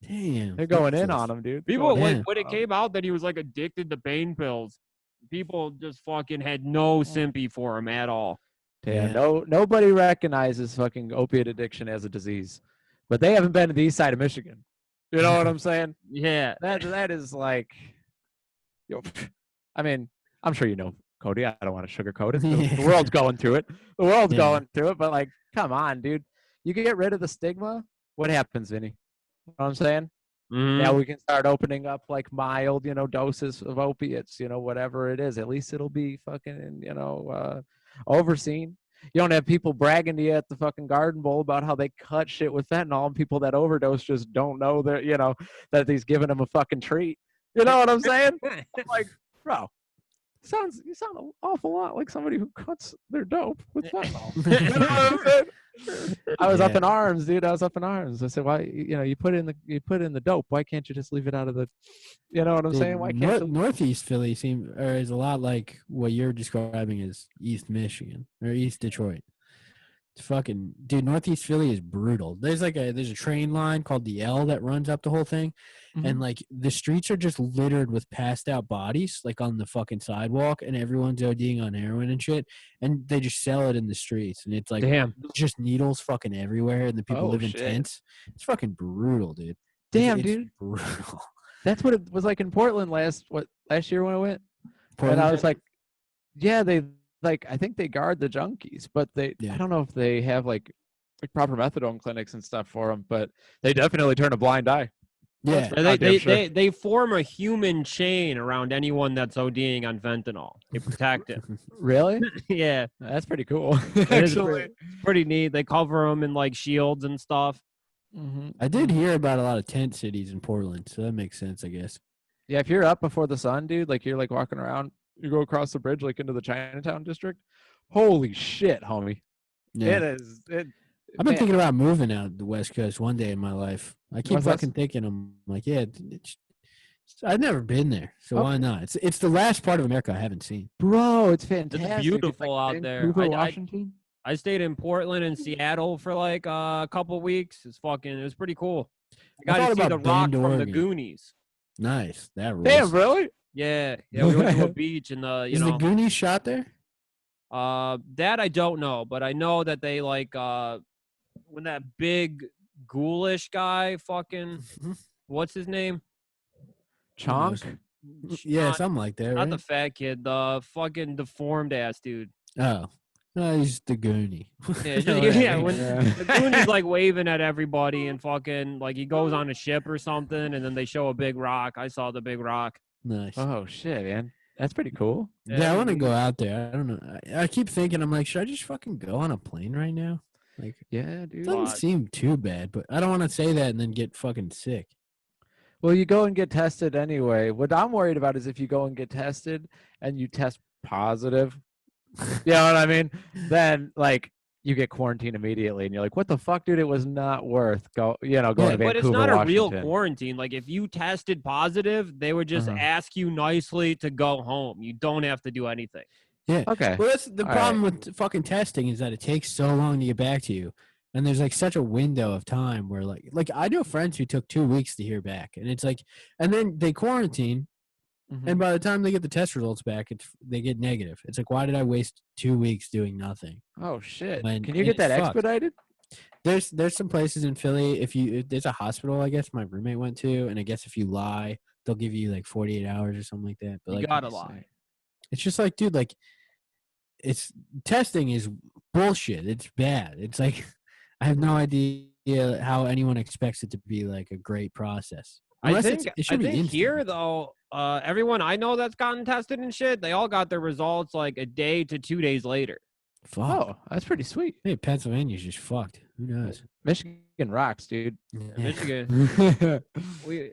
Damn. They're going in Jesus. on him, dude. People Going like Yeah. when it came out that he was like addicted to pain pills, people just fucking had no sympathy for him at all. Yeah, Yeah. nobody recognizes fucking opiate addiction as a disease, but they haven't been to the east side of Michigan. You know what I'm saying? Yeah. That is like, I mean, I'm sure you know, Kody. I don't want to sugarcoat it. The world's going through it. The world's going through it. But like, come on, dude. You can get rid of the stigma. What happens, Vinny? You know what I'm saying? Mhm. Now we can start opening up like mild, doses of opiates, whatever it is. At least it'll be fucking, overseen. You don't have people bragging to you at the fucking Garden Bowl about how they cut shit with fentanyl, and people that overdose just don't know that, that he's giving them a fucking treat. You know what I'm saying? I'm like, bro, you sound an awful lot like somebody who cuts their dope with fentanyl. You know what I'm saying? I was up in arms, dude. I was up in arms. I said, "Why? You put in the dope. Why can't you just leave it out of the? You know what I'm saying? Why can't you?" Northeast Philly is a lot like what you're describing as East Michigan or East Detroit. It's fucking dude. Northeast Philly is brutal. There's a train line called the L that runs up the whole thing, and like the streets are just littered with passed out bodies, like on the fucking sidewalk, and everyone's ODing on heroin and shit, and they just sell it in the streets, and it's like Damn. just needles fucking everywhere, and the people Oh, live in shit. tents. It's fucking brutal, dude. Damn, It's dude. brutal. That's what it was like in Portland last year when I went. Portland? And I was like, yeah, I think they guard the junkies, but I don't know if they have like proper methadone clinics and stuff for them, but they definitely turn a blind eye. Yeah. They form a human chain around anyone that's ODing on fentanyl. They protect it. Really? Yeah. That's pretty cool. It is Actually. pretty neat. They cover them in like shields and stuff. I did hear about a lot of tent cities in Portland, so that makes sense, I guess. Yeah, if you're up before the sun, dude, like you're like walking around, you go across the bridge like into the Chinatown district. Holy shit, homie. Yeah. I've been thinking about moving out the West Coast one day in my life. I keep fucking thinking, I'm like, I've never been there, so why not? It's the last part of America I haven't seen. Bro, it's fantastic. It's beautiful out there. Washington. I stayed in Portland and Seattle for like a couple weeks. It was pretty cool. I got to see the Rock from the Goonies. Nice. That rules. Damn, really? Yeah. We went to a beach and Is the Goonies shot there? That I don't know, but I know that they like when that big ghoulish guy fucking what's his name? Chonk? Yeah, something like that. Not right? the fat kid, the fucking deformed ass dude. Oh. He's the Goonie. Yeah, You know what I mean? when the Goonies like waving at everybody and fucking like he goes on a ship or something, and then they show a big rock. I saw the big rock. Nice. Oh shit, man, that's pretty cool. Yeah, I want to we- go out there. I don't know. I keep thinking, I'm like, should I just fucking go on a plane right now? Like, Yeah, it dude. doesn't seem too bad, but I don't want to say that and then get fucking sick. Well, you go and get tested anyway. What I'm worried about is if you go and get tested and you test positive, you know what I mean? Then like you get quarantined immediately, and you're like, "What the fuck, dude? It was not worth going to Vancouver, but it's not a real Washington." quarantine. Like if you tested positive, they would just Uh-huh. ask you nicely to go home. You don't have to do anything. Yeah. Okay. Well, that's the All problem with fucking testing is that it takes so long to get back to you. And there's like such a window of time where like I know friends who took 2 weeks to hear back. And it's like, and then they quarantine. Mhm. And by the time they get the test results back, they get negative. It's like, why did I waste 2 weeks doing nothing? Oh shit! When Can you get that it's fucked. expedited? There's some places in Philly. If there's a hospital, I guess my roommate went to, and I guess if you lie, they'll give you like 48 hours or something like that. But You like, gotta lie. it's just like, dude, like, it's testing is bullshit. It's bad. It's like, I have no idea how anyone expects it to be like a great process. I Unless think it should be instant. here though, everyone I know that's gotten tested and shit, they all got their results like a day to 2 days later. Fuck. Oh, that's pretty sweet. Hey, Pennsylvania's just fucked. Who knows? Michigan rocks, dude. Michigan,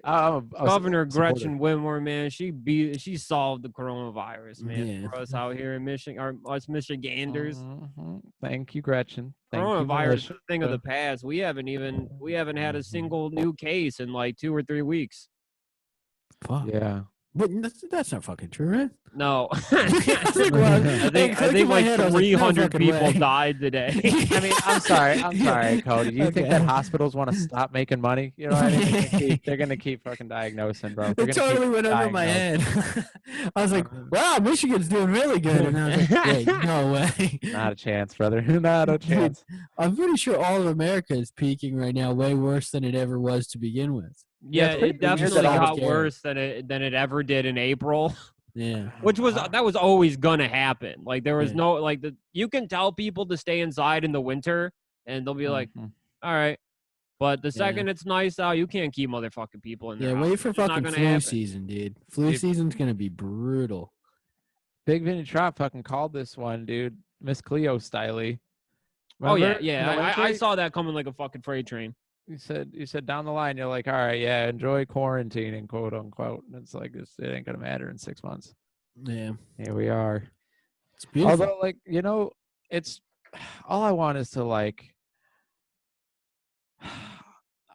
I'm a Governor supporter. Gretchen Whitmer, man, she solved the coronavirus, man, Yeah. for us out here in Michigan, or us Michiganders. Mhm. Thank you, Gretchen. Thank you, Coronavirus is Militia. a thing of the past. We haven't had a single new case in like 2 or 3 weeks. Fuck. Yeah. But that's not fucking true, right? No, I think, well, I clicked in think my like head, I was like, no 300 fucking people way. died today. I mean, I'm sorry, Cody. Do you think that Okay. hospitals want to stop making money? You know what I mean? They're gonna keep fucking diagnosing, bro. They're It gonna totally keep went over my diagnosing. head. I was like, wow, Michigan's doing really good. And I was like, wait, no way. Not a chance, brother. Not a chance. I'm pretty sure all of America is peaking right now way worse than it ever was to begin with. Yeah, it's pretty it weird definitely that got scary. worse than it ever did in April. Yeah. Which was that was always gonna happen. Like there was Yeah. no like you can tell people to stay inside in the winter and they'll be like, Mhm. all right. But the second it's nice out, you can't keep motherfucking people in there. Yeah, wait for fucking flu happen. season, dude. Flu Dude. season's gonna be brutal. Big Vinny Trop fucking called this one, dude. Miss Cleo styley. Oh yeah, Remember? yeah. In the I winter? saw that coming like a fucking freight train. You said down the line, you're like, all right, yeah, enjoy quarantining, quote unquote. And it's like it ain't gonna matter in 6 months. Yeah. Here we are. It's beautiful. Although, like, it's all I want is to like.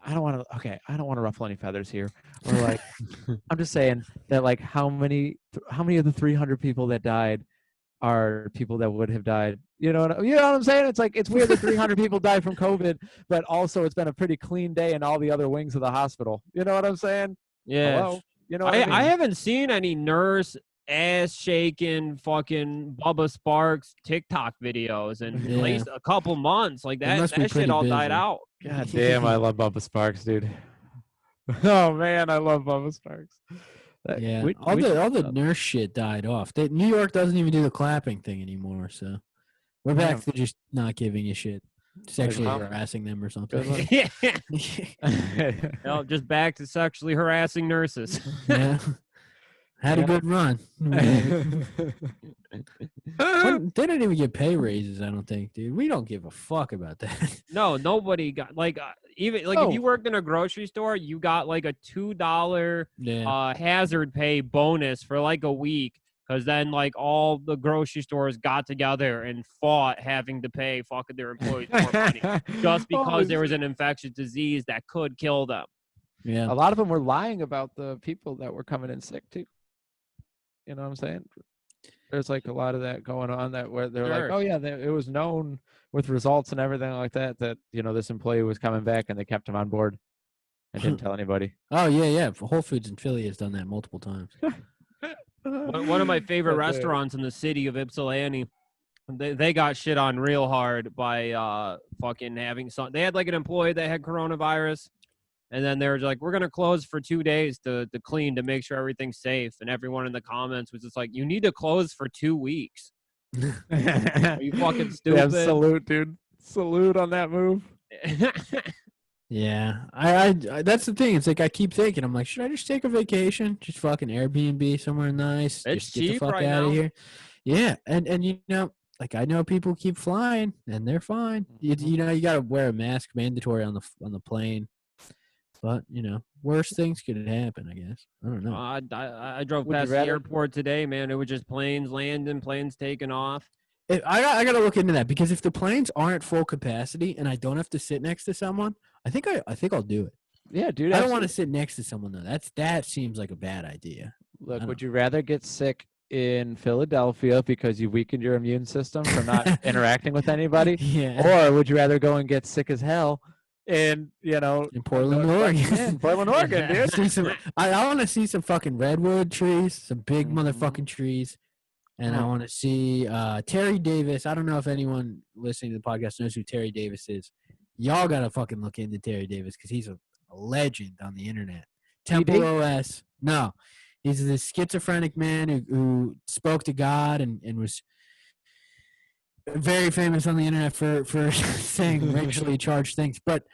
I don't want to ruffle any feathers here. Or like, I'm just saying that like how many of the 300 people that died are people that would have died. You know what I'm saying? It's like it's weird that 300 people died from COVID, but also it's been a pretty clean day in all the other wings of the hospital. You know what I'm saying? Yeah. Hello? You know what I mean? I haven't seen any nurse ass shaking fucking Bubba Sparks TikTok videos in at Yeah. least a couple months. Like They that must be shit pretty all died busy. out. God damn, I love Bubba Sparks, dude. Oh man, I love Bubba Sparks. Yeah, all the nurse shit died off. New York doesn't even do the clapping thing anymore, so we're back to just not giving a shit, sexually how- harassing them or Good something. luck. Yeah. No, just back to sexually harassing nurses. Yeah, had a good run. They didn't even get pay raises. I don't think, dude. We don't give a fuck about that. No, nobody got like even like if you worked in a grocery store, you got like a $2 Yeah, hazard pay bonus for like a week. Because then, like, all the grocery stores got together and fought having to pay fucking their employees more money just because there was an infectious disease that could kill them. yeah. A lot of them were lying about the people that were coming in sick too. You know what I'm saying? There's like a lot of that going on that where they're like, Sure. oh yeah, it was known with results and everything like that this employee was coming back and they kept him on board and didn't tell anybody. Oh yeah. Whole Foods in Philly has done that multiple times. One of my favorite That's it. restaurants in the city of Ypsilanti, they got shit on real hard by fucking having some. They had like an employee that had coronavirus, and then they were like, "We're gonna close for 2 days to clean to make sure everything's safe." And everyone in the comments was just like, "You need to close for 2 weeks." Are you fucking stupid? Yeah, salute, dude. Salute on that move. Yeah, I that's the thing. It's like I keep thinking, I'm like, should I just take a vacation, just fucking Airbnb somewhere nice, It's just get the cheap fuck right out now. of here. Yeah, and you know, like I know people keep flying and they're fine. You know, you got to wear a mask mandatory on the plane, but you know, worse things could happen. I guess I don't know. I drove Would you past the rather- airport today, man. It was just planes landing, planes taking off. I got to look into that because if the planes aren't full capacity and I don't have to sit next to someone, I think I'll do it. Yeah, dude. I don't want to sit next to someone though. That seems like a bad idea. Look, I would don't you rather get sick in Philadelphia because you weakened your immune system from not interacting with anybody, Yeah. or would you rather go and get sick as hell in In Portland, Oregon. Portland, Oregon, dude? See some, I want to see some fucking redwood trees, some big Mhm. motherfucking trees. And I Oh. want to see Terry Davis. I don't know if anyone listening to the podcast knows who Terry Davis is. Y'all got to fucking look into Terry Davis because he's a legend on the internet. Temple PD? OS. No. He's this schizophrenic man who spoke to God and was very famous on the internet for saying racially charged things. But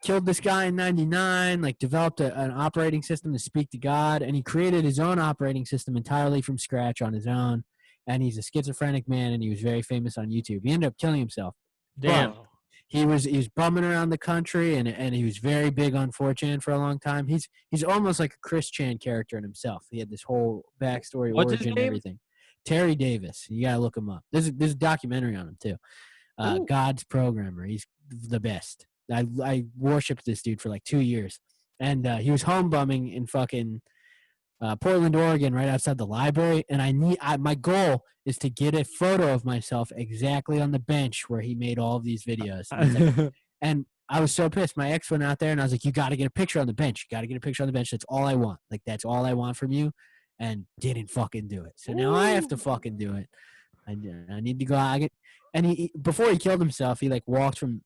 killed this guy in 99, like developed an operating system to speak to God, and he created his own operating system entirely from scratch on his own. And he's a schizophrenic man, and he was very famous on YouTube. He ended up killing himself. Damn. But he was bumming around the country, and he was very big on 4chan for a long time. He's almost like a Chris Chan character in himself. He had this whole backstory, What's his origin, name? everything. Terry Davis. You gotta look him up. There's a documentary on him too. Ooh. God's programmer. He's the best. I worshipped this dude for like 2 years, and he was home bumming in fucking Portland, Oregon, right outside the library. And my goal is to get a photo of myself exactly on the bench where he made all of these videos. And I was so pissed. My ex went out there, and I was like, "You got to get a picture on the bench. You got to get a picture on the bench. That's all I want. Like that's all I want from you." And didn't fucking do it. So now I have to fucking do it. I need to go out. And he before he killed himself, he like walked from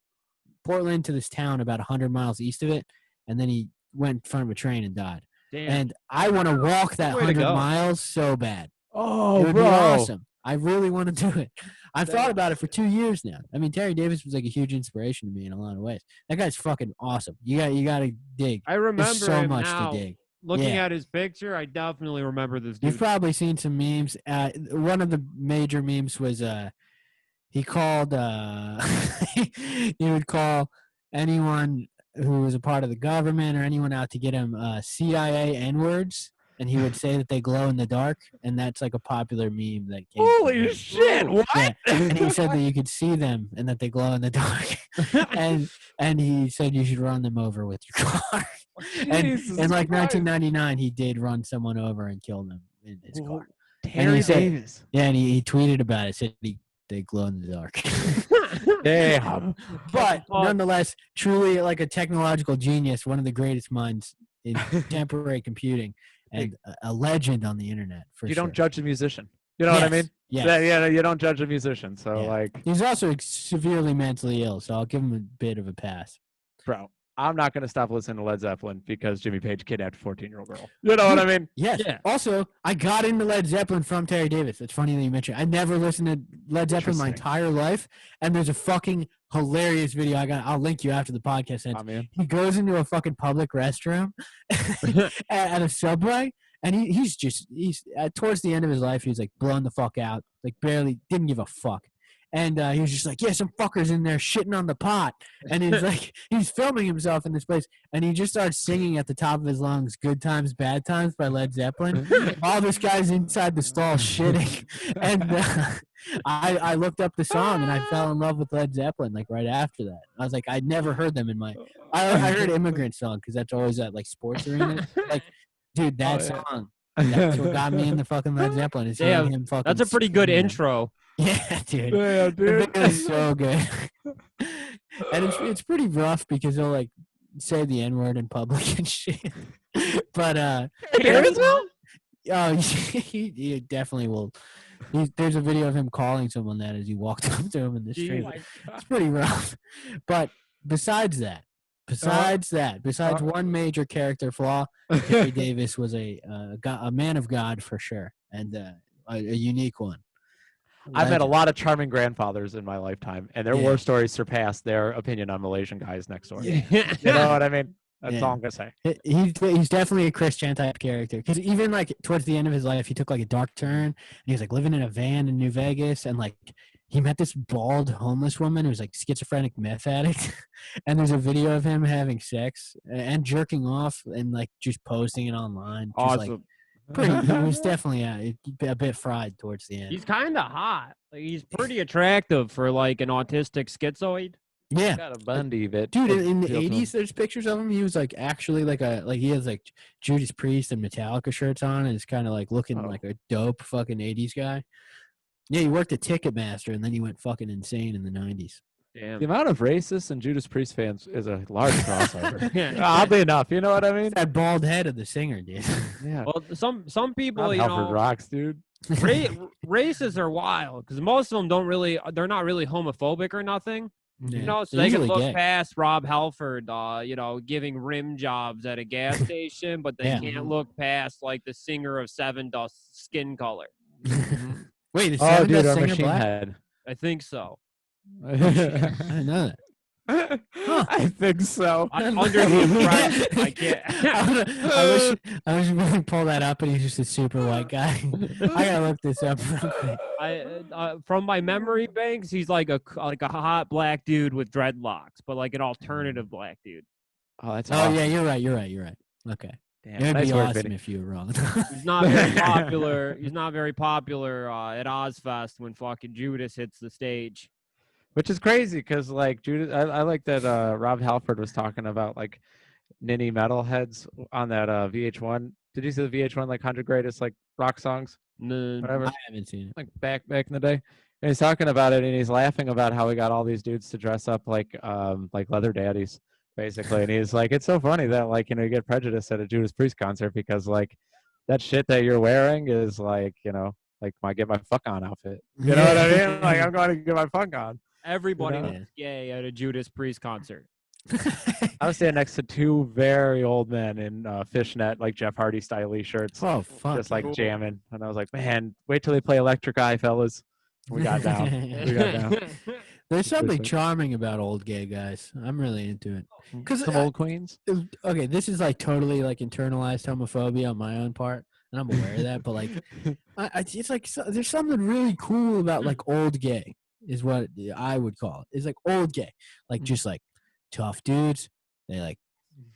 Portland to this town about 100 miles east of it, and then he went in front of a train and died. Damn. And I want to walk that Way to 100 go. miles so bad. Oh, It would bro. be awesome. I really want to do it. I've thought about it for 2 years now. I mean, Terry Davis was like a huge inspiration to me in a lot of ways. That guy's fucking awesome. You got to dig. I remember There's so him much now. to dig. Looking Yeah. at his picture, I definitely remember this dude. You've probably seen some memes. One of the major memes was he called he would call anyone who was a part of the government or anyone out to get him CIA N-words, and he would say that they glow in the dark, and that's like a popular meme that came from Holy him. shit! What? Yeah. And he said that you could see them and that they glow in the dark. and he said you should run them over with your car. And Jesus in like Christ. 1999, he did run someone over and kill them in his car. Terry said- Davis. Yeah, and he tweeted about it. Said they glow in the dark. Damn. But Fuck. nonetheless, truly like a technological genius, one of the greatest minds in contemporary computing, and a legend on the internet. For You sure. don't judge a musician. You know what I mean? Yes. Yeah, you don't judge a musician. So, Yeah. like, He's also severely mentally ill, so I'll give him a bit of a pass. bro, I'm not going to stop listening to Led Zeppelin because Jimmy Page kidnapped a 14-year-old girl. You know what I mean? Yes. Yeah. Also, I got into Led Zeppelin from Terry Davis. It's funny that you mentioned. I never listened to Led Zeppelin my Interesting. entire life, and there's a fucking hilarious video. I'll link you after the podcast ends. Oh, man. He goes into a fucking public restroom at a Subway, and he's towards the end of his life, he was like blown the fuck out, like barely didn't give a fuck. And he was just like, yeah, some fuckers in there shitting on the pot. And he's like, he's filming himself in this place. And he just starts singing at the top of his lungs, Good Times, Bad Times by Led Zeppelin. All this guy's inside the stall shitting. And I looked up the song and I fell in love with Led Zeppelin like right after that. I was like, I'd never heard them in my, I heard Immigrant Song because that's always at like sports arena. Like, dude, that song. That's what got me into fucking Led Zeppelin. Is Yeah, hearing him fucking That's a pretty good scream. intro. Yeah, dude. Yeah, The dude. video is so good. And it's pretty rough because he'll like say the N-word in public and shit. But Davis will? he definitely will. There's a video of him calling someone that as he walked up to him in the street. It's pretty rough. But besides one major character flaw, Terry Davis was a man of God for sure, and a unique one. I've met a Legend. lot of charming grandfathers in my lifetime, and their war stories surpass their opinion on Malaysian guys next door. Yeah. You know what I mean? That's Yeah. all I'm gonna say. He's definitely a Chris Chan type character because even like towards the end of his life, he took like a dark turn. And he was like living in a van in New Vegas, and like he met this bald homeless woman who was like schizophrenic meth addict. And there's a video of him having sex and jerking off and like just posting it online. Just like Awesome. he was definitely a bit fried towards the end. He's kind of hot. Like, he's pretty attractive for like an autistic schizoid. Yeah, Got a Bundy bit, dude. In the appeal to him. '80s, there's pictures of him. He was like actually like he has like Judas Priest and Metallica shirts on, and is kind of like looking like a dope fucking '80s guy. Yeah, he worked at Ticketmaster, and then he went fucking insane in the '90s. Damn. The amount of racists and Judas Priest fans is a large crossover. Yeah. Oddly enough, you know what I mean? That bald head of the singer, dude. Yeah. Well, some people, Rob you Halford know, rocks, dude. races are wild because most of them they're not really homophobic or nothing. Yeah. You know, so They're they can usually look gay. past Rob Halford, you know, giving rim jobs at a gas station, but they Yeah. can't look past like the singer of Seven Dust skin color. Wait, is Oh, Seven dude, Dust our singer machine black? head. I think so. I didn't know that. I think so. I'm under the impression I can't. I wish we could pull that up, and he's just a super white guy. I gotta look this up real quick. From my memory banks, he's like a hot black dude with dreadlocks, but like an alternative black dude. Oh, that's Oh awesome. yeah, you're right. Okay, Damn, it would nice be work, awesome Vinny. if you were wrong. He's not very popular. He's not very popular at Ozfest when fucking Judas hits the stage. Which is crazy because like Judas, I like that Rob Halford was talking about like ninny metalheads on that VH1. Did you see the VH1 like 100 greatest like rock songs? No, Whatever. I haven't seen it. Like back in the day. And he's talking about it and he's laughing about how we got all these dudes to dress up like leather daddies, basically. And he's like, it's so funny that like, you know, you get prejudice at a Judas Priest concert because like that shit that you're wearing is like, you know, like my get my fuck on outfit. You know what I mean? Like I'm going to get my fuck on. everybody You know? looks gay at a Judas Priest concert. I was standing next to two very old men in fishnet, like Jeff Hardy style shirts, Oh fuck! just like Cool. jamming. And I was like, man, wait till they play Electric Eye, fellas. We got down. We got down. There's something Seriously. charming about old gay guys. I'm really into it. Because Some old queens. okay, this is like totally like internalized homophobia on my own part, and I'm aware of that. But like, it's like there's something really cool about like old gay, is what I would call it. It's like old gay, like just like tough dudes. They like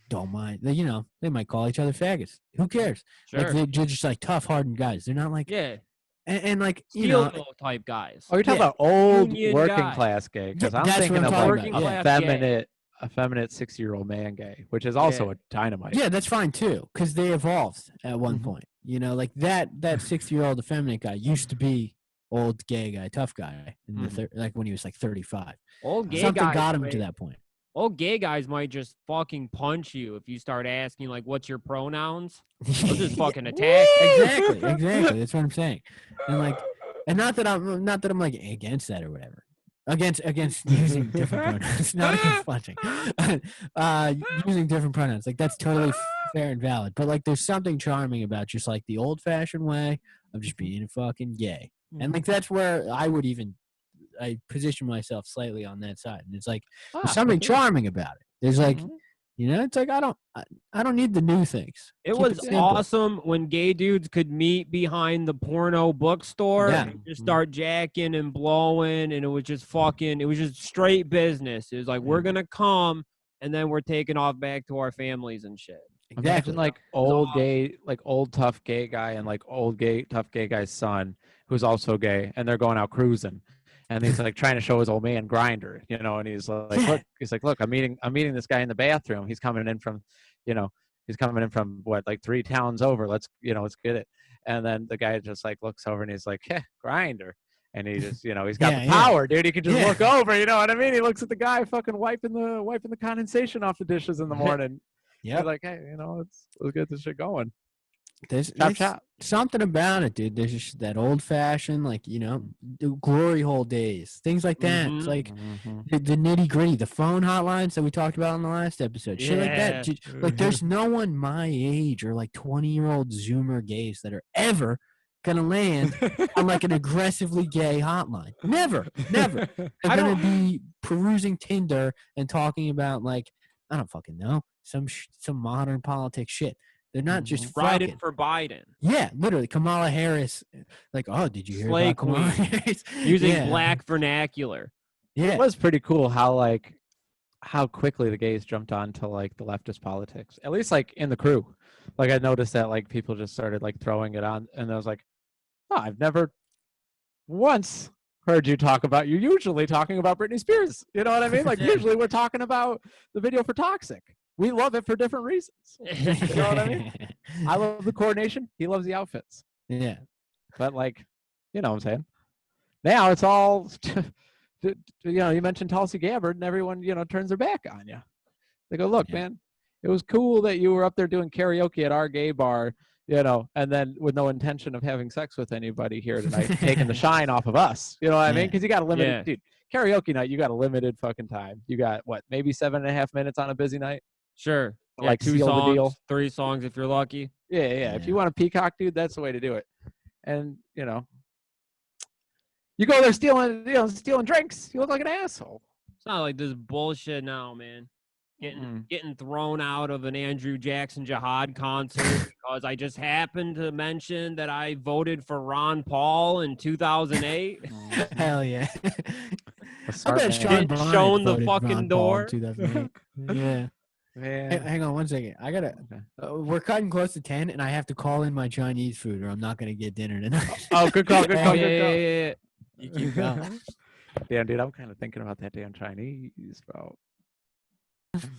don't mind. They, you know, they might call each other faggots. Who cares? Sure. Like they're just like tough, hardened guys. They're not like Yeah. and like you Steel know. mill type guys. Oh, you're talking Yeah. about old Union working guy. class gay? Because I'm That's what thinking I'm of talking like working about, class a effeminate 60-year-old man gay, which is also Yeah. a dynamite. Yeah, that's fine too, because they evolved at one point. You know, like that 60-year-old effeminate guy used to be old gay guy, tough guy, in the like when he was like 35. Old gay Something guys got him to might- that point. Old gay guys might just fucking punch you if you start asking like, "What's your pronouns?" They'll just fucking attack you. Exactly. That's what I'm saying. And like, and not that I'm like against that or whatever. Against using different pronouns, not against punching. Using different pronouns, like that's totally fair and valid. But like, there's something charming about just like the old-fashioned way of just being fucking gay, and like that's where I position myself slightly on that side, and it's like there's something charming about it. There's like, you know, it's like I don't need the new things. It Keep was simple. awesome when gay dudes could meet behind the porno bookstore Yeah. and just start jacking and blowing, and it was just straight business. It was like, we're gonna come, and then we're taking off back to our families and shit. Imagine like old gay, like old tough gay guy and like old gay tough gay guy's son who's also gay, and they're going out cruising, and he's like trying to show his old man grinder, you know, and he's like, look, I'm meeting this guy in the bathroom. He's coming in from, you know, what, like 3 towns over. Let's get it. And then the guy just like looks over and he's like, grinder. And he just, you know, he's got the power, dude. He can just look over, you know what I mean? He looks at the guy fucking wiping the condensation off the dishes in the morning. Yeah. He's like, hey, you know, let's get this shit going. There's Chop. something about it, dude. There's just that old fashioned, like, you know, the glory hole days, things like that. It's like the nitty gritty, the phone hotlines that we talked about in the last episode, shit like that. Like, there's no one my age or like 20-year-old Zoomer gays that are ever gonna land on like an aggressively gay hotline. Never. They're gonna be perusing Tinder and talking about like, I don't fucking know, some modern politics shit. They're not just riding fucking. for Biden. Yeah, literally, Kamala Harris. Like, oh, did you hear Slay about Kamala queen. Harris? Using black vernacular. Yeah, It was pretty cool how quickly the gays jumped on to like the leftist politics. At least like in the crew. Like I noticed that like people just started like throwing it on, and I was like, oh, I've never once heard you talk about. You're usually talking about Britney Spears. You know what I mean? Like usually we're talking about the video for Toxic. We love it for different reasons. You know what I mean? I love the coordination. He loves the outfits. Yeah. But like, you know what I'm saying? Now it's all, you know, you mentioned Tulsi Gabbard and everyone, you know, turns their back on you. They go, look, man, it was cool that you were up there doing karaoke at our gay bar, you know, and then with no intention of having sex with anybody here tonight, taking the shine off of us. You know what I mean? Because you got a limited, dude, karaoke night, you got a limited fucking time. You got what, maybe 7.5 minutes on a busy night? Sure. Like 2 seal songs, the deal. 3 songs if you're lucky. Yeah. If you want a peacock, dude, that's the way to do it. And, you know, you go there stealing drinks. You look like an asshole. It's not like this bullshit now, man. Getting thrown out of an Andrew Jackson Jihad concert because I just happened to mention that I voted for Ron Paul in 2008. Hell yeah. I bet Sean Bryant shown the fucking Ron door. 2008. Yeah. Hang on 1 second. I gotta. We're cutting close to 10, and I have to call in my Chinese food, or I'm not gonna get dinner tonight. Oh, good call. Good call. Yeah. You keep going. Damn, dude, I'm kind of thinking about that damn Chinese, bro.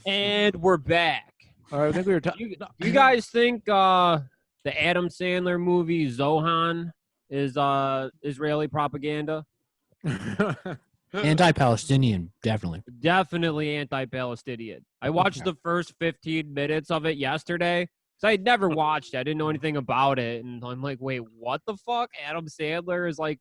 And we're back. All right, I think we were talking. You guys think the Adam Sandler movie Zohan is Israeli propaganda? Anti-Palestinian, definitely. Definitely anti-Palestinian. I watched the first 15 minutes of it yesterday. So I'd never watched it. I didn't know anything about it. And I'm like, wait, what the fuck? Adam Sandler is like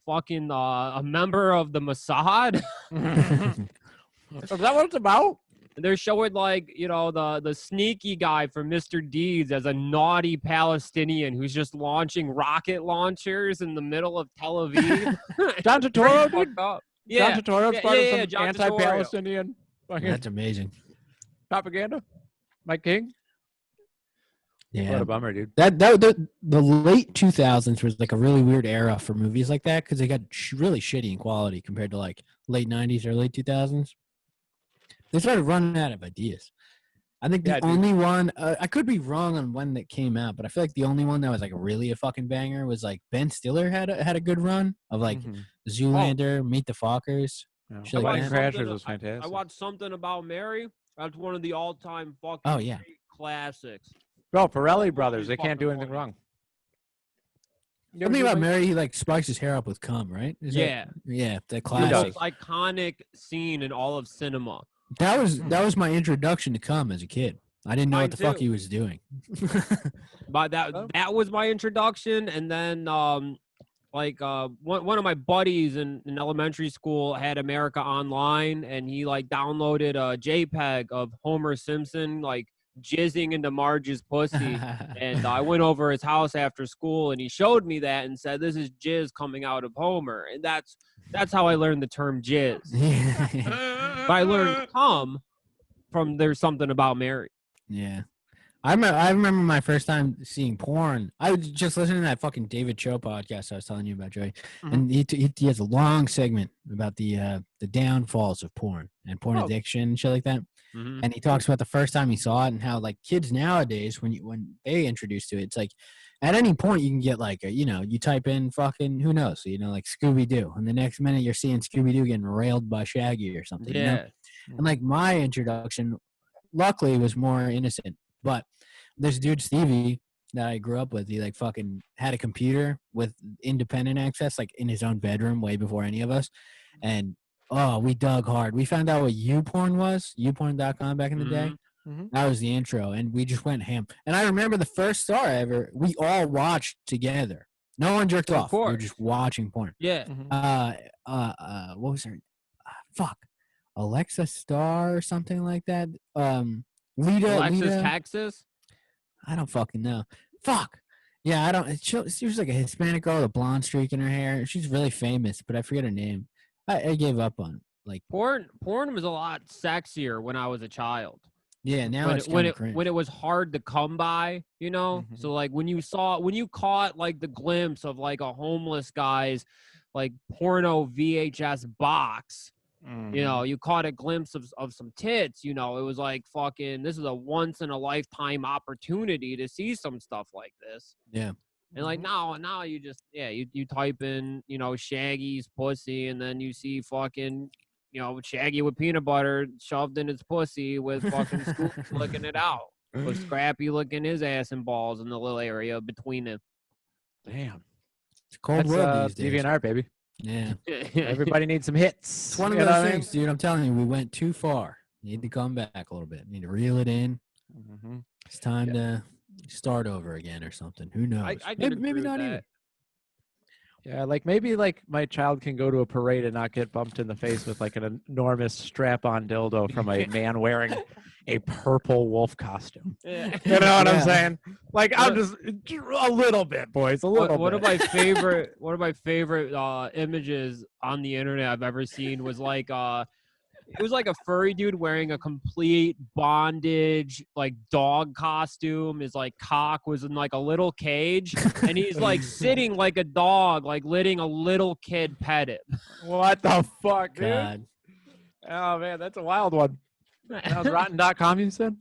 fucking a member of the Mossad? Is that what it's about? They're showing like, you know, the sneaky guy from Mr. Deeds as a naughty Palestinian who's just launching rocket launchers in the middle of Tel Aviv. John Turturro, dude? Yeah. John Turturro's part of some John anti-Palestinian That's amazing. propaganda. Mike King? Yeah. What a bummer, dude. The late 2000s was like a really weird era for movies like that because they got really shitty in quality compared to like late 90s or late 2000s. They started running out of ideas. I think the only one, I could be wrong on when that came out, but I feel like the only one that was like really a fucking banger was like Ben Stiller had a good run of like Zoolander, Meet the Fockers. Yeah. Wedding Crashers was fantastic. I watched Something About Mary. That's one of the all-time fucking great classics. Bro, Farrelly brothers, they can't do anything wrong. Something About Mary, he like spikes his hair up with cum, right? Yeah, the classic. The most iconic scene in all of cinema. That was my introduction to cum as a kid. I didn't know what the fuck he was doing. But that was my introduction, and then one of my buddies in elementary school had America Online, and he like downloaded a JPEG of Homer Simpson like jizzing into Marge's pussy, and I went over his house after school, and he showed me that and said, "This is jizz coming out of Homer," and that's how I learned the term jizz. But I learned cum from There's Something About Mary. Yeah. I remember my first time seeing porn. I was just listening to that fucking David Cho podcast I was telling you about, Joey. And he has a long segment about the downfalls of porn and porn addiction and shit like that. And he talks about the first time he saw it and how like kids nowadays when they introduced to it, it's like at any point you can get like you type in fucking who knows, like Scooby-Doo, and the next minute you're seeing Scooby-Doo getting railed by Shaggy or something. Yeah. You know? And like my introduction luckily was more innocent, but this dude Stevie that I grew up with, he like fucking had a computer with independent access like in his own bedroom way before any of us. And we dug hard. We found out what YouPorn was, YouPorn.com back in the day. That was the intro, and we just went ham. And I remember the first Star ever, we all watched together. No one jerked off. We were just watching porn. Yeah. What was her? Fuck. Alexa Star or something like that. Alexis Texas? I don't fucking know. Fuck. Yeah, I don't. She was like a Hispanic girl with a blonde streak in her hair. She's really famous, but I forget her name. I gave up on like. Porn was a lot sexier when I was a child. Yeah, now it's kind of cringe. When it was hard to come by, you know. Mhm. So like when you caught like the glimpse of like a homeless guy's like porno VHS box, you know, you caught a glimpse of some tits, you know, it was like fucking, this is a once in a lifetime opportunity to see some stuff like this. Yeah. And like now you just you type in, you know, Shaggy's pussy, and then you see fucking, you know, Shaggy with peanut butter shoved in his pussy with fucking Scoop licking it out. With Scrappy licking his ass and balls in the little area between them. Damn. It's a cold world these days. DeviantArt, baby. Yeah. Everybody needs some hits. It's one of those things, dude. I'm telling you, we went too far. Need to come back a little bit. Need to reel it in. Mm-hmm. It's time to start over again or something. Who knows? I maybe not even. Yeah, like maybe like my child can go to a parade and not get bumped in the face with like an enormous strap-on dildo from a man wearing a purple wolf costume. Yeah. You know what I'm saying? Like I'm just a little bit, boys, a little bit. One of my favorite images on the internet I've ever seen was like it was like a furry dude wearing a complete bondage like dog costume. His like cock was in like a little cage, and he's like sitting like a dog, like letting a little kid pet it. What the fuck, dude? God. Oh man, that's a wild one. That was rotten.com, you said?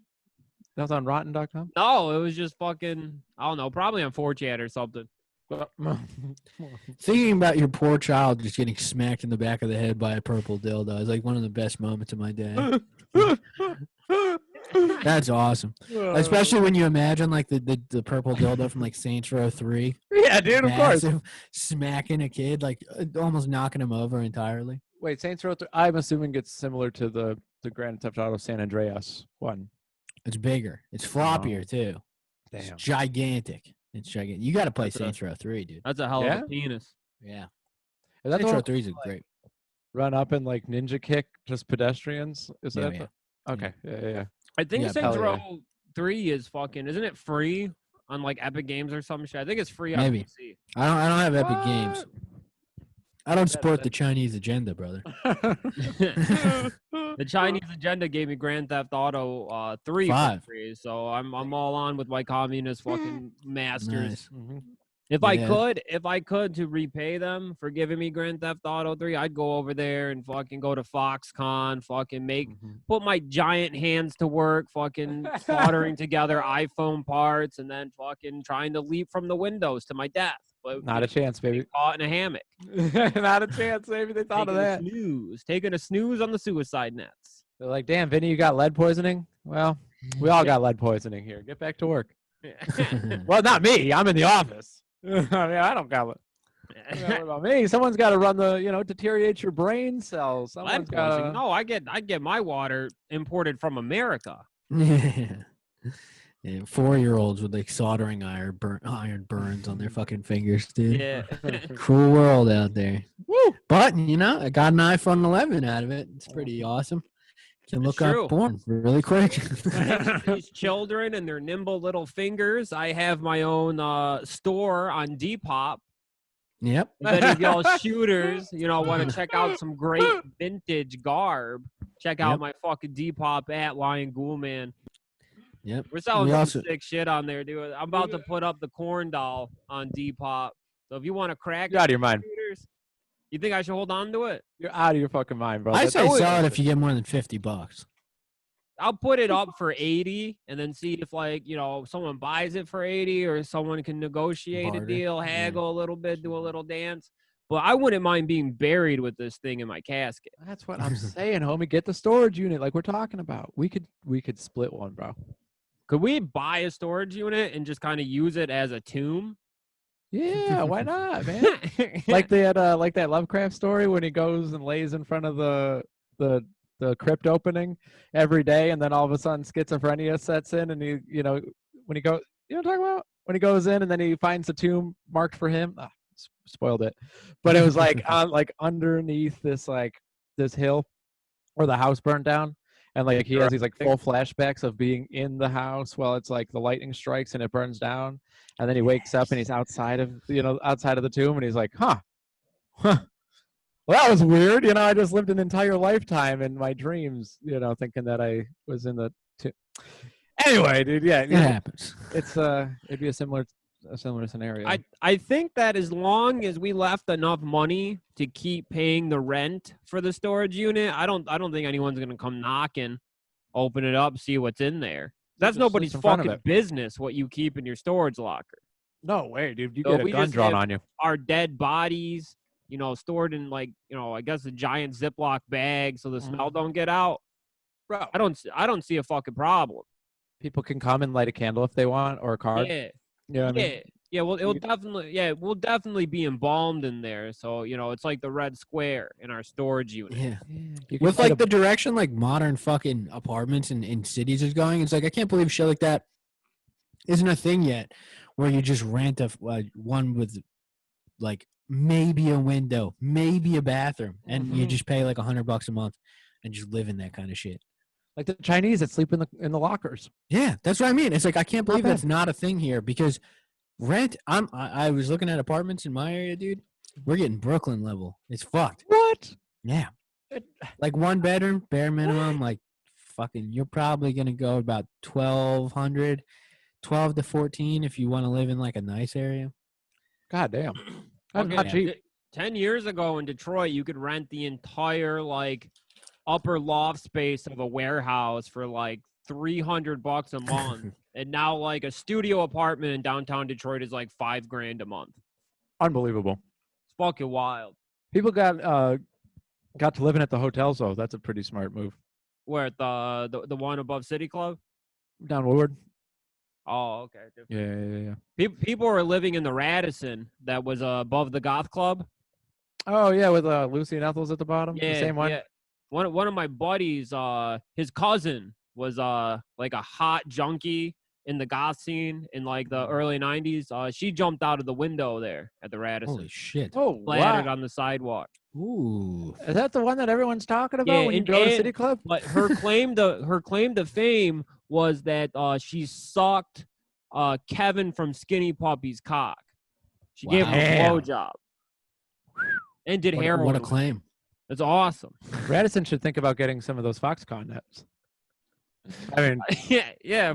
That was on rotten.com? No, it was just fucking, I don't know, probably on 4chan or something. Thinking about your poor child just getting smacked in the back of the head by a purple dildo is like one of the best moments of my day. That's awesome. Especially when you imagine like the purple dildo from like Saints Row 3. Yeah, dude, of course. Smacking a kid, like almost knocking him over entirely. Wait, Saints Row 3, I'm assuming it's similar to the Grand Theft Auto San Andreas one. It's bigger. It's floppier too. Damn. It's gigantic. It's gigantic. You got to play Saints Row 3, dude. That's a hell of a penis. Yeah. Is that Saints Row 3 is great. Run up and like ninja kick just pedestrians? Is that okay? Yeah. I think Yeah, Saints Row 3 is fucking, isn't it free on like Epic Games or some shit? I think it's free on Maybe. PC. I don't have Epic Games. I don't support the Chinese agenda, brother. The Chinese agenda gave me Grand Theft Auto 3 for free, so I'm all on with my communist fucking masters. Nice. If I could to repay them for giving me Grand Theft Auto 3, I'd go over there and fucking go to Foxconn, fucking put my giant hands to work, fucking soldering together iPhone parts, and then fucking trying to leap from the windows to my death. But not a chance, baby. Caught in a hammock. Not a chance, baby. They thought of that. Taking a snooze on the suicide nets. They're like, damn, Vinny, you got lead poisoning? Well, we all got lead poisoning here. Get back to work. Well, not me. I'm in the office. I mean, I don't got it. What about me? Someone's got to run the, deteriorate your brain cells. Lead poisoning? No, I get my water imported from America. Yeah, 4-year-olds with like soldering iron burns on their fucking fingers, dude. Yeah. Cruel world out there. Woo! But I got an iPhone 11 out of it. It's pretty awesome. Can look up porn really quick. These children and their nimble little fingers. I have my own store on Depop. Yep. If any of y'all shooters, want to check out some great vintage garb, check out my fucking Depop at Lion Ghoul Man. Yep. We're selling some sick shit on there, dude. I'm about to put up the corn doll on Depop. So if you want to crack you're out of your mind. You think I should hold on to it? You're out of your fucking mind, bro. I say sell it if you get more than $50. I'll put it up for 80 and then see if someone buys it for 80 or someone can negotiate a deal, haggle a little bit, do a little dance. But I wouldn't mind being buried with this thing in my casket. That's what I'm saying, homie. Get the storage unit like we're talking about. We could split one, bro. Could we buy a storage unit and just kind of use it as a tomb? Yeah, why not, man? Like they had like that Lovecraft story when he goes and lays in front of the crypt opening every day, and then all of a sudden schizophrenia sets in, and when he goes, what I'm talking about? When he goes in and then he finds a tomb marked for him. Spoiled it, but it was like underneath this hill where the house burned down. And like he has these like full flashbacks of being in the house while it's like the lightning strikes and it burns down, and then he wakes up and he's outside of the tomb, and he's like, huh. Well, that was weird. I just lived an entire lifetime in my dreams, thinking that I was in the tomb. Anyway, dude, yeah, It happens. It'd be a similar scenario. I think that as long as we left enough money to keep paying the rent for the storage unit, I don't think anyone's gonna come knocking, open it up, see what's in there. That's nobody's fucking business what you keep in your storage locker. No way, dude. You get a gun drawn on you. Our dead bodies, stored in like, I guess a giant Ziploc bag so the smell don't get out. Bro, I don't see a fucking problem. People can come and light a candle if they want, or a card. Yeah. You know what I mean? Yeah, well, we'll definitely be embalmed in there. So, it's like the red square in our storage unit. Yeah. With like the direction like modern fucking apartments in cities is going, it's like I can't believe shit like that isn't a thing yet, where you just rent one with like maybe a window, maybe a bathroom, and you just pay like $100 a month and just live in that kind of shit. Like the Chinese that sleep in the lockers. Yeah, that's what I mean. It's like I can't believe that's not a thing here, because rent. I was looking at apartments in my area, dude. We're getting Brooklyn level. It's fucked. What? Yeah, like 1 bedroom, bare minimum. Like fucking, you're probably gonna go about 1,200, 12 to 14 if you want to live in like a nice area. God damn, that's not cheap. 10 years ago in Detroit, you could rent the entire like upper loft space of a warehouse for like $300 a month. And now like a studio apartment in downtown Detroit is like $5,000 a month. Unbelievable. It's fucking wild. People got to living at the hotels though. That's a pretty smart move. Where at the one above City Club? Down Woodward. Oh, okay. Yeah. People were living in the Radisson that was above the Goth Club. Oh yeah, with Lucy and Ethel's at the bottom. Yeah, the same one. Yeah. One of my buddies, his cousin was like a hot junkie in the goth scene in like the early 90s. She jumped out of the window there at the Radisson. Holy shit. Oh, landed on the sidewalk. Ooh. Is that the one that everyone's talking about when you go to City Club? But her claim to fame was that she sucked Kevin from Skinny Puppy's cock. She gave him a blowjob. And did heroin. What a claim. That's awesome. Radisson should think about getting some of those Foxconn nets. I mean, yeah.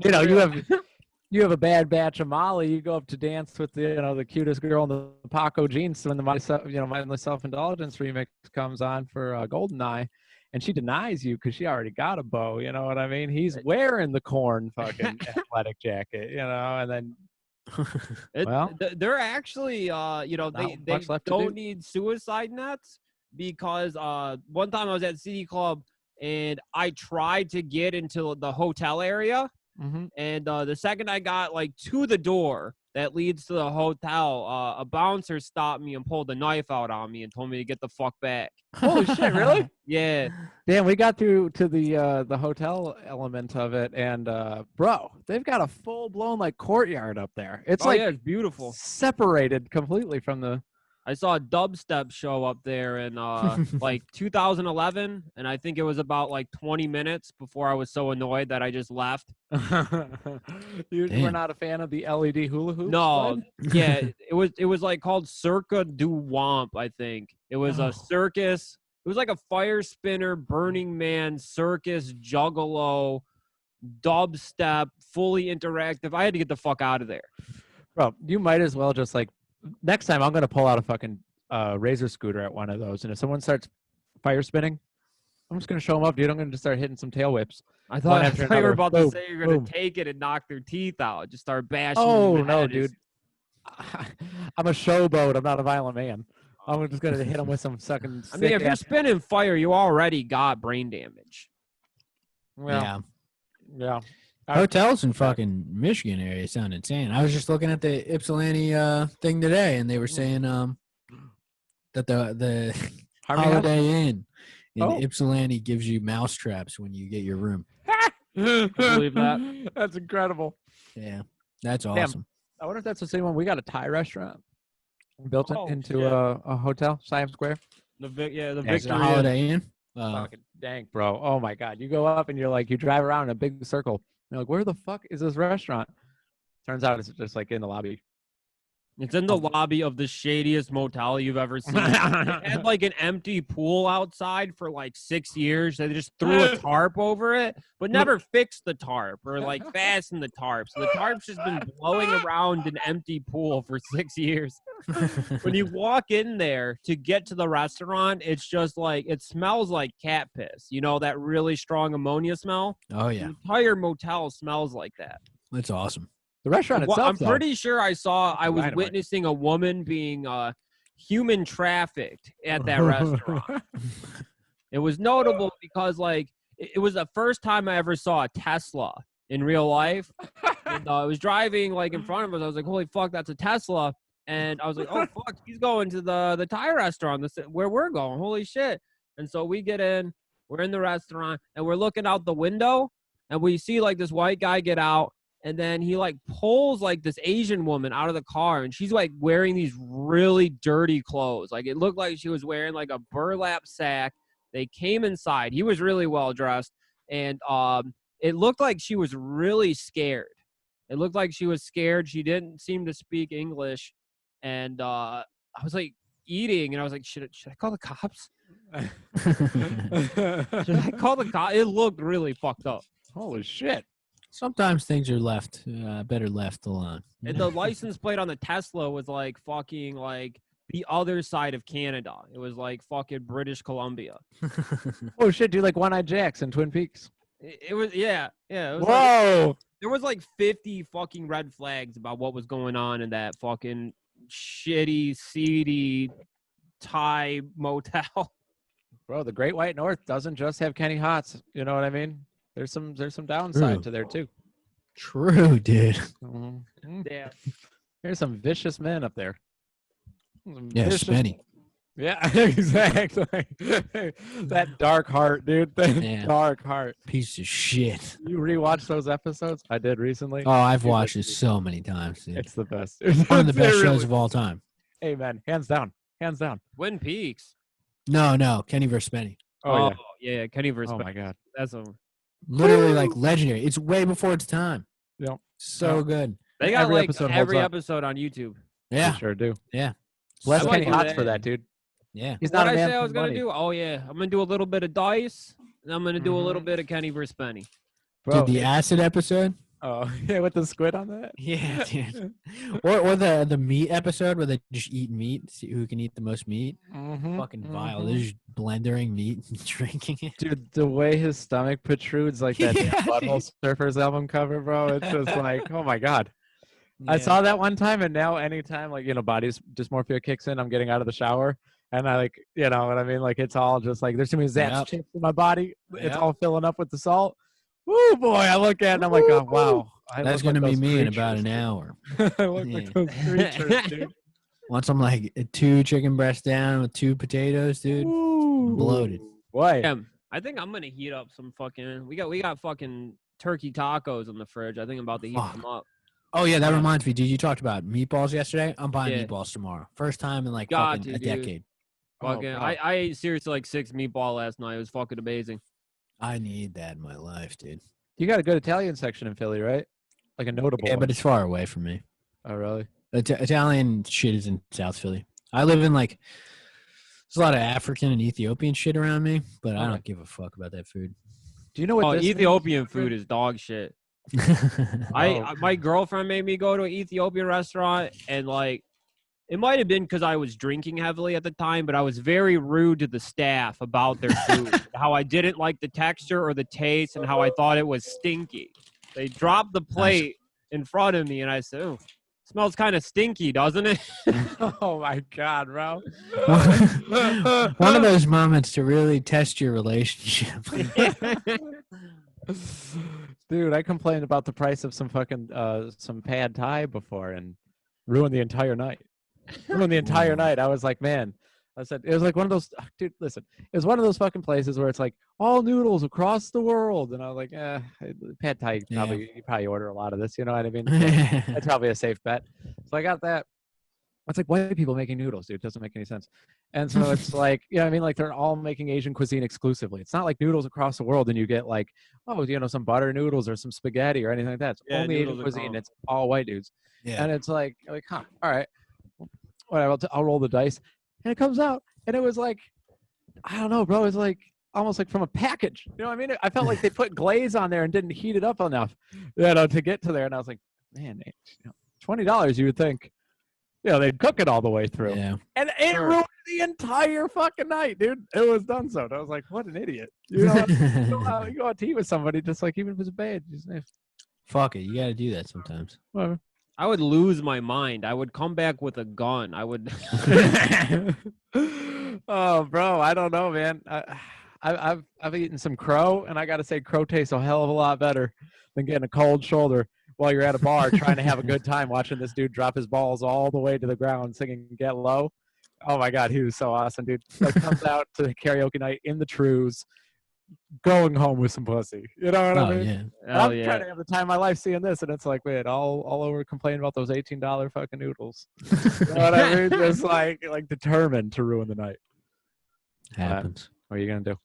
You have a bad batch of Molly. You go up to dance with the cutest girl in the Paco jeans when the Mindless Self-Indulgence remix comes on for Goldeneye, and she denies you because she already got a beau. You know what I mean? He's wearing the corn fucking athletic jacket, and then. They're actually, they don't need suicide nets, because one time I was at City Club and I tried to get into the hotel area. And the second I got like to the door that leads to the hotel, a bouncer stopped me and pulled a knife out on me and told me to get the fuck back. Holy shit, really? Yeah. Damn, we got through to the hotel element of it, and bro, they've got a full-blown like courtyard up there. It's it's beautiful. Separated completely from the... I saw a dubstep show up there in like 2011, and I think it was about like 20 minutes before I was so annoyed that I just left. You were not a fan of the LED hula hoops? No, yeah, it was like called Circa du Womp, I think. It was a circus. It was like a fire spinner, Burning Man, circus, juggalo, dubstep, fully interactive. I had to get the fuck out of there. Bro, you might as well just like... Next time, I'm going to pull out a fucking Razor scooter at one of those. And if someone starts fire spinning, I'm just going to show them up, dude. I'm going to just start hitting some tail whips. I thought you were about to say you're going to take it and knock their teeth out. Just start bashing. Oh, no, dude. I'm a showboat. I'm not a violent man. I'm just going to hit them with some fucking... I mean, if you're spinning fire, you already got brain damage. Well, yeah. Hotels in fucking Michigan area sound insane. I was just looking at the Ypsilanti thing today, and they were saying that the Holiday Inn in Ypsilanti gives you mouse traps when you get your room. I believe that. That's incredible. Yeah, that's awesome. I wonder if that's the same one. We got a Thai restaurant built into a hotel, Siam Square. The Victory Holiday Inn. dank, bro. Oh my God. You go up and you're like, you drive around in a big circle. You're like, where the fuck is this restaurant? Turns out it's just like in the lobby. It's in the lobby of the shadiest motel you've ever seen. It had like an empty pool outside for like 6 years. They just threw a tarp over it, but never fixed the tarp or like fastened the tarp. So the tarp's just been blowing around an empty pool for 6 years. When you walk in there to get to the restaurant, it's just like, it smells like cat piss. You know, that really strong ammonia smell? Oh, yeah. The entire motel smells like that. That's awesome. The restaurant itself, I'm pretty sure I was Dynamite. witnessing a woman being human trafficked at that restaurant. It was notable because like it was the first time I ever saw a Tesla in real life. And, I was driving like in front of us. I was like, holy fuck, that's a Tesla. And I was like, oh fuck, he's going to the Thai restaurant where we're going. Holy shit. And so we get in, we're in the restaurant, and we're looking out the window, and we see like this white guy get out. And then he like pulls like this Asian woman out of the car, and she's like wearing these really dirty clothes. Like it looked like she was wearing like a burlap sack. They came inside. He was really well dressed, and it looked like she was really scared. It looked like she was scared. She didn't seem to speak English, and I was like eating, and I was like, should I call the cops? Should I call the cops? It looked really fucked up. Holy shit. Sometimes things are better left alone. And the license plate on the Tesla was like fucking like the other side of Canada. It was like fucking British Columbia. Oh shit, dude, like One-Eyed Jacks in Twin Peaks. It was, yeah. It was Whoa. like, there was like 50 fucking red flags about what was going on in that fucking shitty, seedy Thai motel. Bro, the Great White North doesn't just have Kenny Hots. You know what I mean? There's some downside True. to there too. True, dude. Mm-hmm. Yeah. There's some vicious men up there. Yeah, Spenny. Yeah, exactly. That dark heart, dude. That dark heart. Piece of shit. You rewatched those episodes? I did recently. Oh, I've watched it so many times, dude. It's the best. One of the best shows of all time. Amen. Hands down. Hands down. Twin Peaks. No, Kenny versus Spenny. Oh, yeah. Kenny versus. Oh my god. That's a. Literally like legendary. It's way before its time. Yep. So good. They got Every like episode every holds up. episode on YouTube. Yeah. They sure do. Yeah. Bless I might Kenny do Hots that. for that, dude. Yeah. He's What not a I man say I for was gonna money. do? Oh yeah, I'm gonna do a little bit of Dice, and I'm gonna do a little bit of Kenny versus Spenny. Bro, Dude, the acid episode? oh, yeah, with the squid on that? Yeah, dude. Or the meat episode where they just eat meat, see who can eat the most meat. Mm-hmm. Fucking vile. They're just blendering meat and drinking it. Dude, the way his stomach protrudes like that Yeah, Butthole Surfers album cover, bro, it's just like, oh my god. I Yeah. saw that one time, and now anytime, like, body dysmorphia kicks in, I'm getting out of the shower, and I, like, you know what I mean? Like, it's all just like, there's too many Zapp's Yep. chips in my body. It's Yep. all filling up with the salt. Woo, boy, I look at it, and I'm like, oh, wow. I That's look going to like be those me in about creatures, an hour. dude. I look like those creatures, dude. Once I'm like 2 chicken breasts down with 2 potatoes, dude. Ooh. Bloated. Boy. Yeah, I think I'm gonna heat up some fucking. We got fucking turkey tacos in the fridge. I think I'm about to heat Fuck. them up. Oh, yeah, that reminds me, dude. You talked about meatballs yesterday. I'm buying Yeah. meatballs tomorrow. First time in like Got fucking to, a dude. decade. Fucking, God. I ate seriously like 6 meatball last night. It was fucking amazing. I need that in my life, dude. You got a good Italian section in Philly, right? Like a notable Yeah, one. but it's far away from me. Oh, really? Italian shit is in South Philly. I live in like there's a lot of African and Ethiopian shit around me, but I Okay. don't give a fuck about that food. Do you know what Oh, this Ethiopian means? food is dog shit. Oh. My girlfriend made me go to an Ethiopian restaurant, and like it might have been because I was drinking heavily at the time, but I was very rude to the staff about their food, how I didn't like the texture or the taste, and how I thought it was stinky. They dropped the plate in front of me, and I said, "Oh, smells kind of stinky, doesn't it?" Oh my god, bro! One of those moments to really test your relationship. Dude, I complained about the price of some fucking some pad thai before and ruined the entire night. Ruined the entire night. I was like, man. I said it was like one of those. Dude, listen, it was one of those fucking places where it's like all noodles across the world, and I was like, pad thai. You probably order a lot of this. You know what I mean? That's probably a safe bet. So I got that. It's like white people making noodles, dude. It doesn't make any sense. And so it's like, I mean, like they're all making Asian cuisine exclusively. It's not like noodles across the world and you get like, oh, some butter noodles or some spaghetti or anything like that. It's only Asian cuisine. It's all white dudes. Yeah. And it's like, huh, all right, whatever. I'll roll the dice. And it comes out, and it was like, I don't know, bro. It was like almost like from a package. You know what I mean? I felt like they put glaze on there and didn't heat it up enough, to get to there. And I was like, man, $20, you would think. They'd cook it all the way through. Yeah. And it ruined the entire fucking night, dude. It was done so. I was like, what an idiot. You go out to eat with somebody, just like, even if it's bad. Fuck it. You got to do that sometimes. Whatever. I would lose my mind. I would come back with a gun. I would. Oh, bro. I don't know, man. I've eaten some crow, and I got to say, crow tastes a hell of a lot better than getting a cold shoulder while you're at a bar trying to have a good time watching this dude drop his balls all the way to the ground singing Get Low. Oh, my God. He was so awesome, dude. Like, comes out to the karaoke night in the trues, going home with some pussy. You know what I mean? Yeah. I'm trying to have the time of my life seeing this, and it's like, man, all over complaining about those $18 fucking noodles. You know what I mean? Just like determined to ruin the night. Happens. What are you going to do?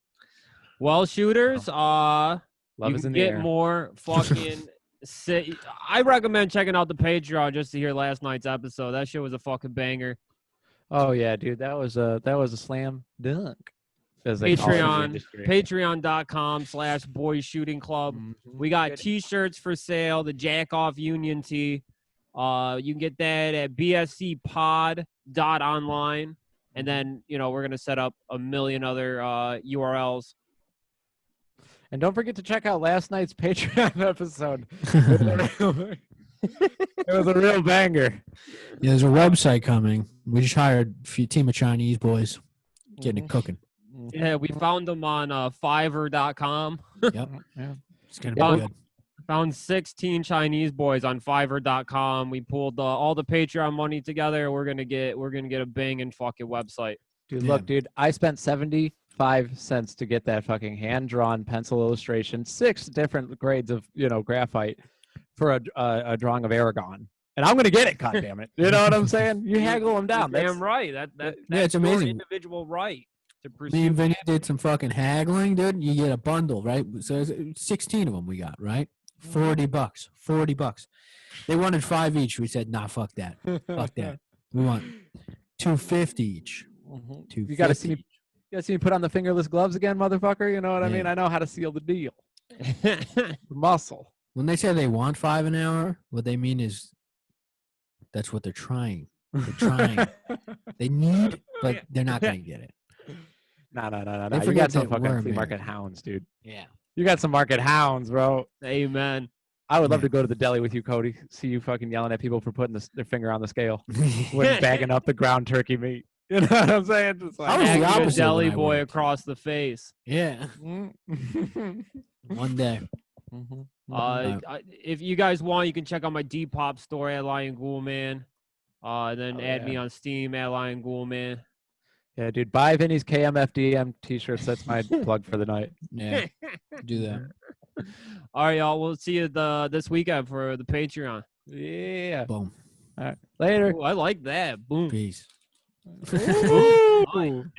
Well, shooters, Love you is can in the get air. more fucking... I recommend checking out the Patreon just to hear last night's episode. That shit was a fucking banger. Oh yeah, dude, that was a slam dunk. As they call it in the Patreon, industry. patreon.com/boyshootingclub. We got t-shirts for sale, the Jack Off Union tee. You can get that at bscpod.online. And then, we're going to set up a million other URLs. And don't forget to check out last night's Patreon episode. It was a real banger. Yeah, there's a website coming. We just hired a team of Chinese boys getting it cooking. Yeah, we found them on Fiverr.com. Yep. Yeah. It's going to be good. Found 16 Chinese boys on Fiverr.com. We pulled all the Patreon money together. We're gonna get a banging fucking website. Dude, look, dude, I spent 75 cents to get that fucking hand-drawn pencil illustration, 6 different grades of graphite for a drawing of Aragon, and I'm gonna get it. God damn it! You know what I'm saying? You haggle them down. Damn right. That's it's your amazing. individual right to pursue. Me and Vinny did some fucking haggling, dude. You get a bundle, right? So 16 of them we got, right? $40. They wanted 5 each. We said, nah, fuck that. Fuck that. We want $250 each. You gotta see me. You gotta see me put on the fingerless gloves again, motherfucker. You know what I mean? I know how to seal the deal. The muscle. When they say they want 5 an hour, what they mean is that's what they're trying. They're trying. They need, but they're not gonna get it. No. They You forget got some that fucking we're flea market American. hounds, dude. Yeah. You got some market hounds, bro. Amen. I would love to go to the deli with you, Kody. See you fucking yelling at people for putting their finger on the scale when bagging up the ground turkey meat. You know what I'm saying? Just I was the Acting a opposite deli when I boy worked. across the face. Yeah. One day. If you guys want, you can check out my Depop store at Lion Ghoulman. And then add me on Steam at Lion Ghoulman. Yeah, dude. Buy Vinny's KMFDM t-shirts. That's my plug for the night. Yeah. Do that. All right, y'all. We'll see you this weekend for the Patreon. Yeah. Boom. All right. Later. Ooh, I like that. Boom. Peace. Boom.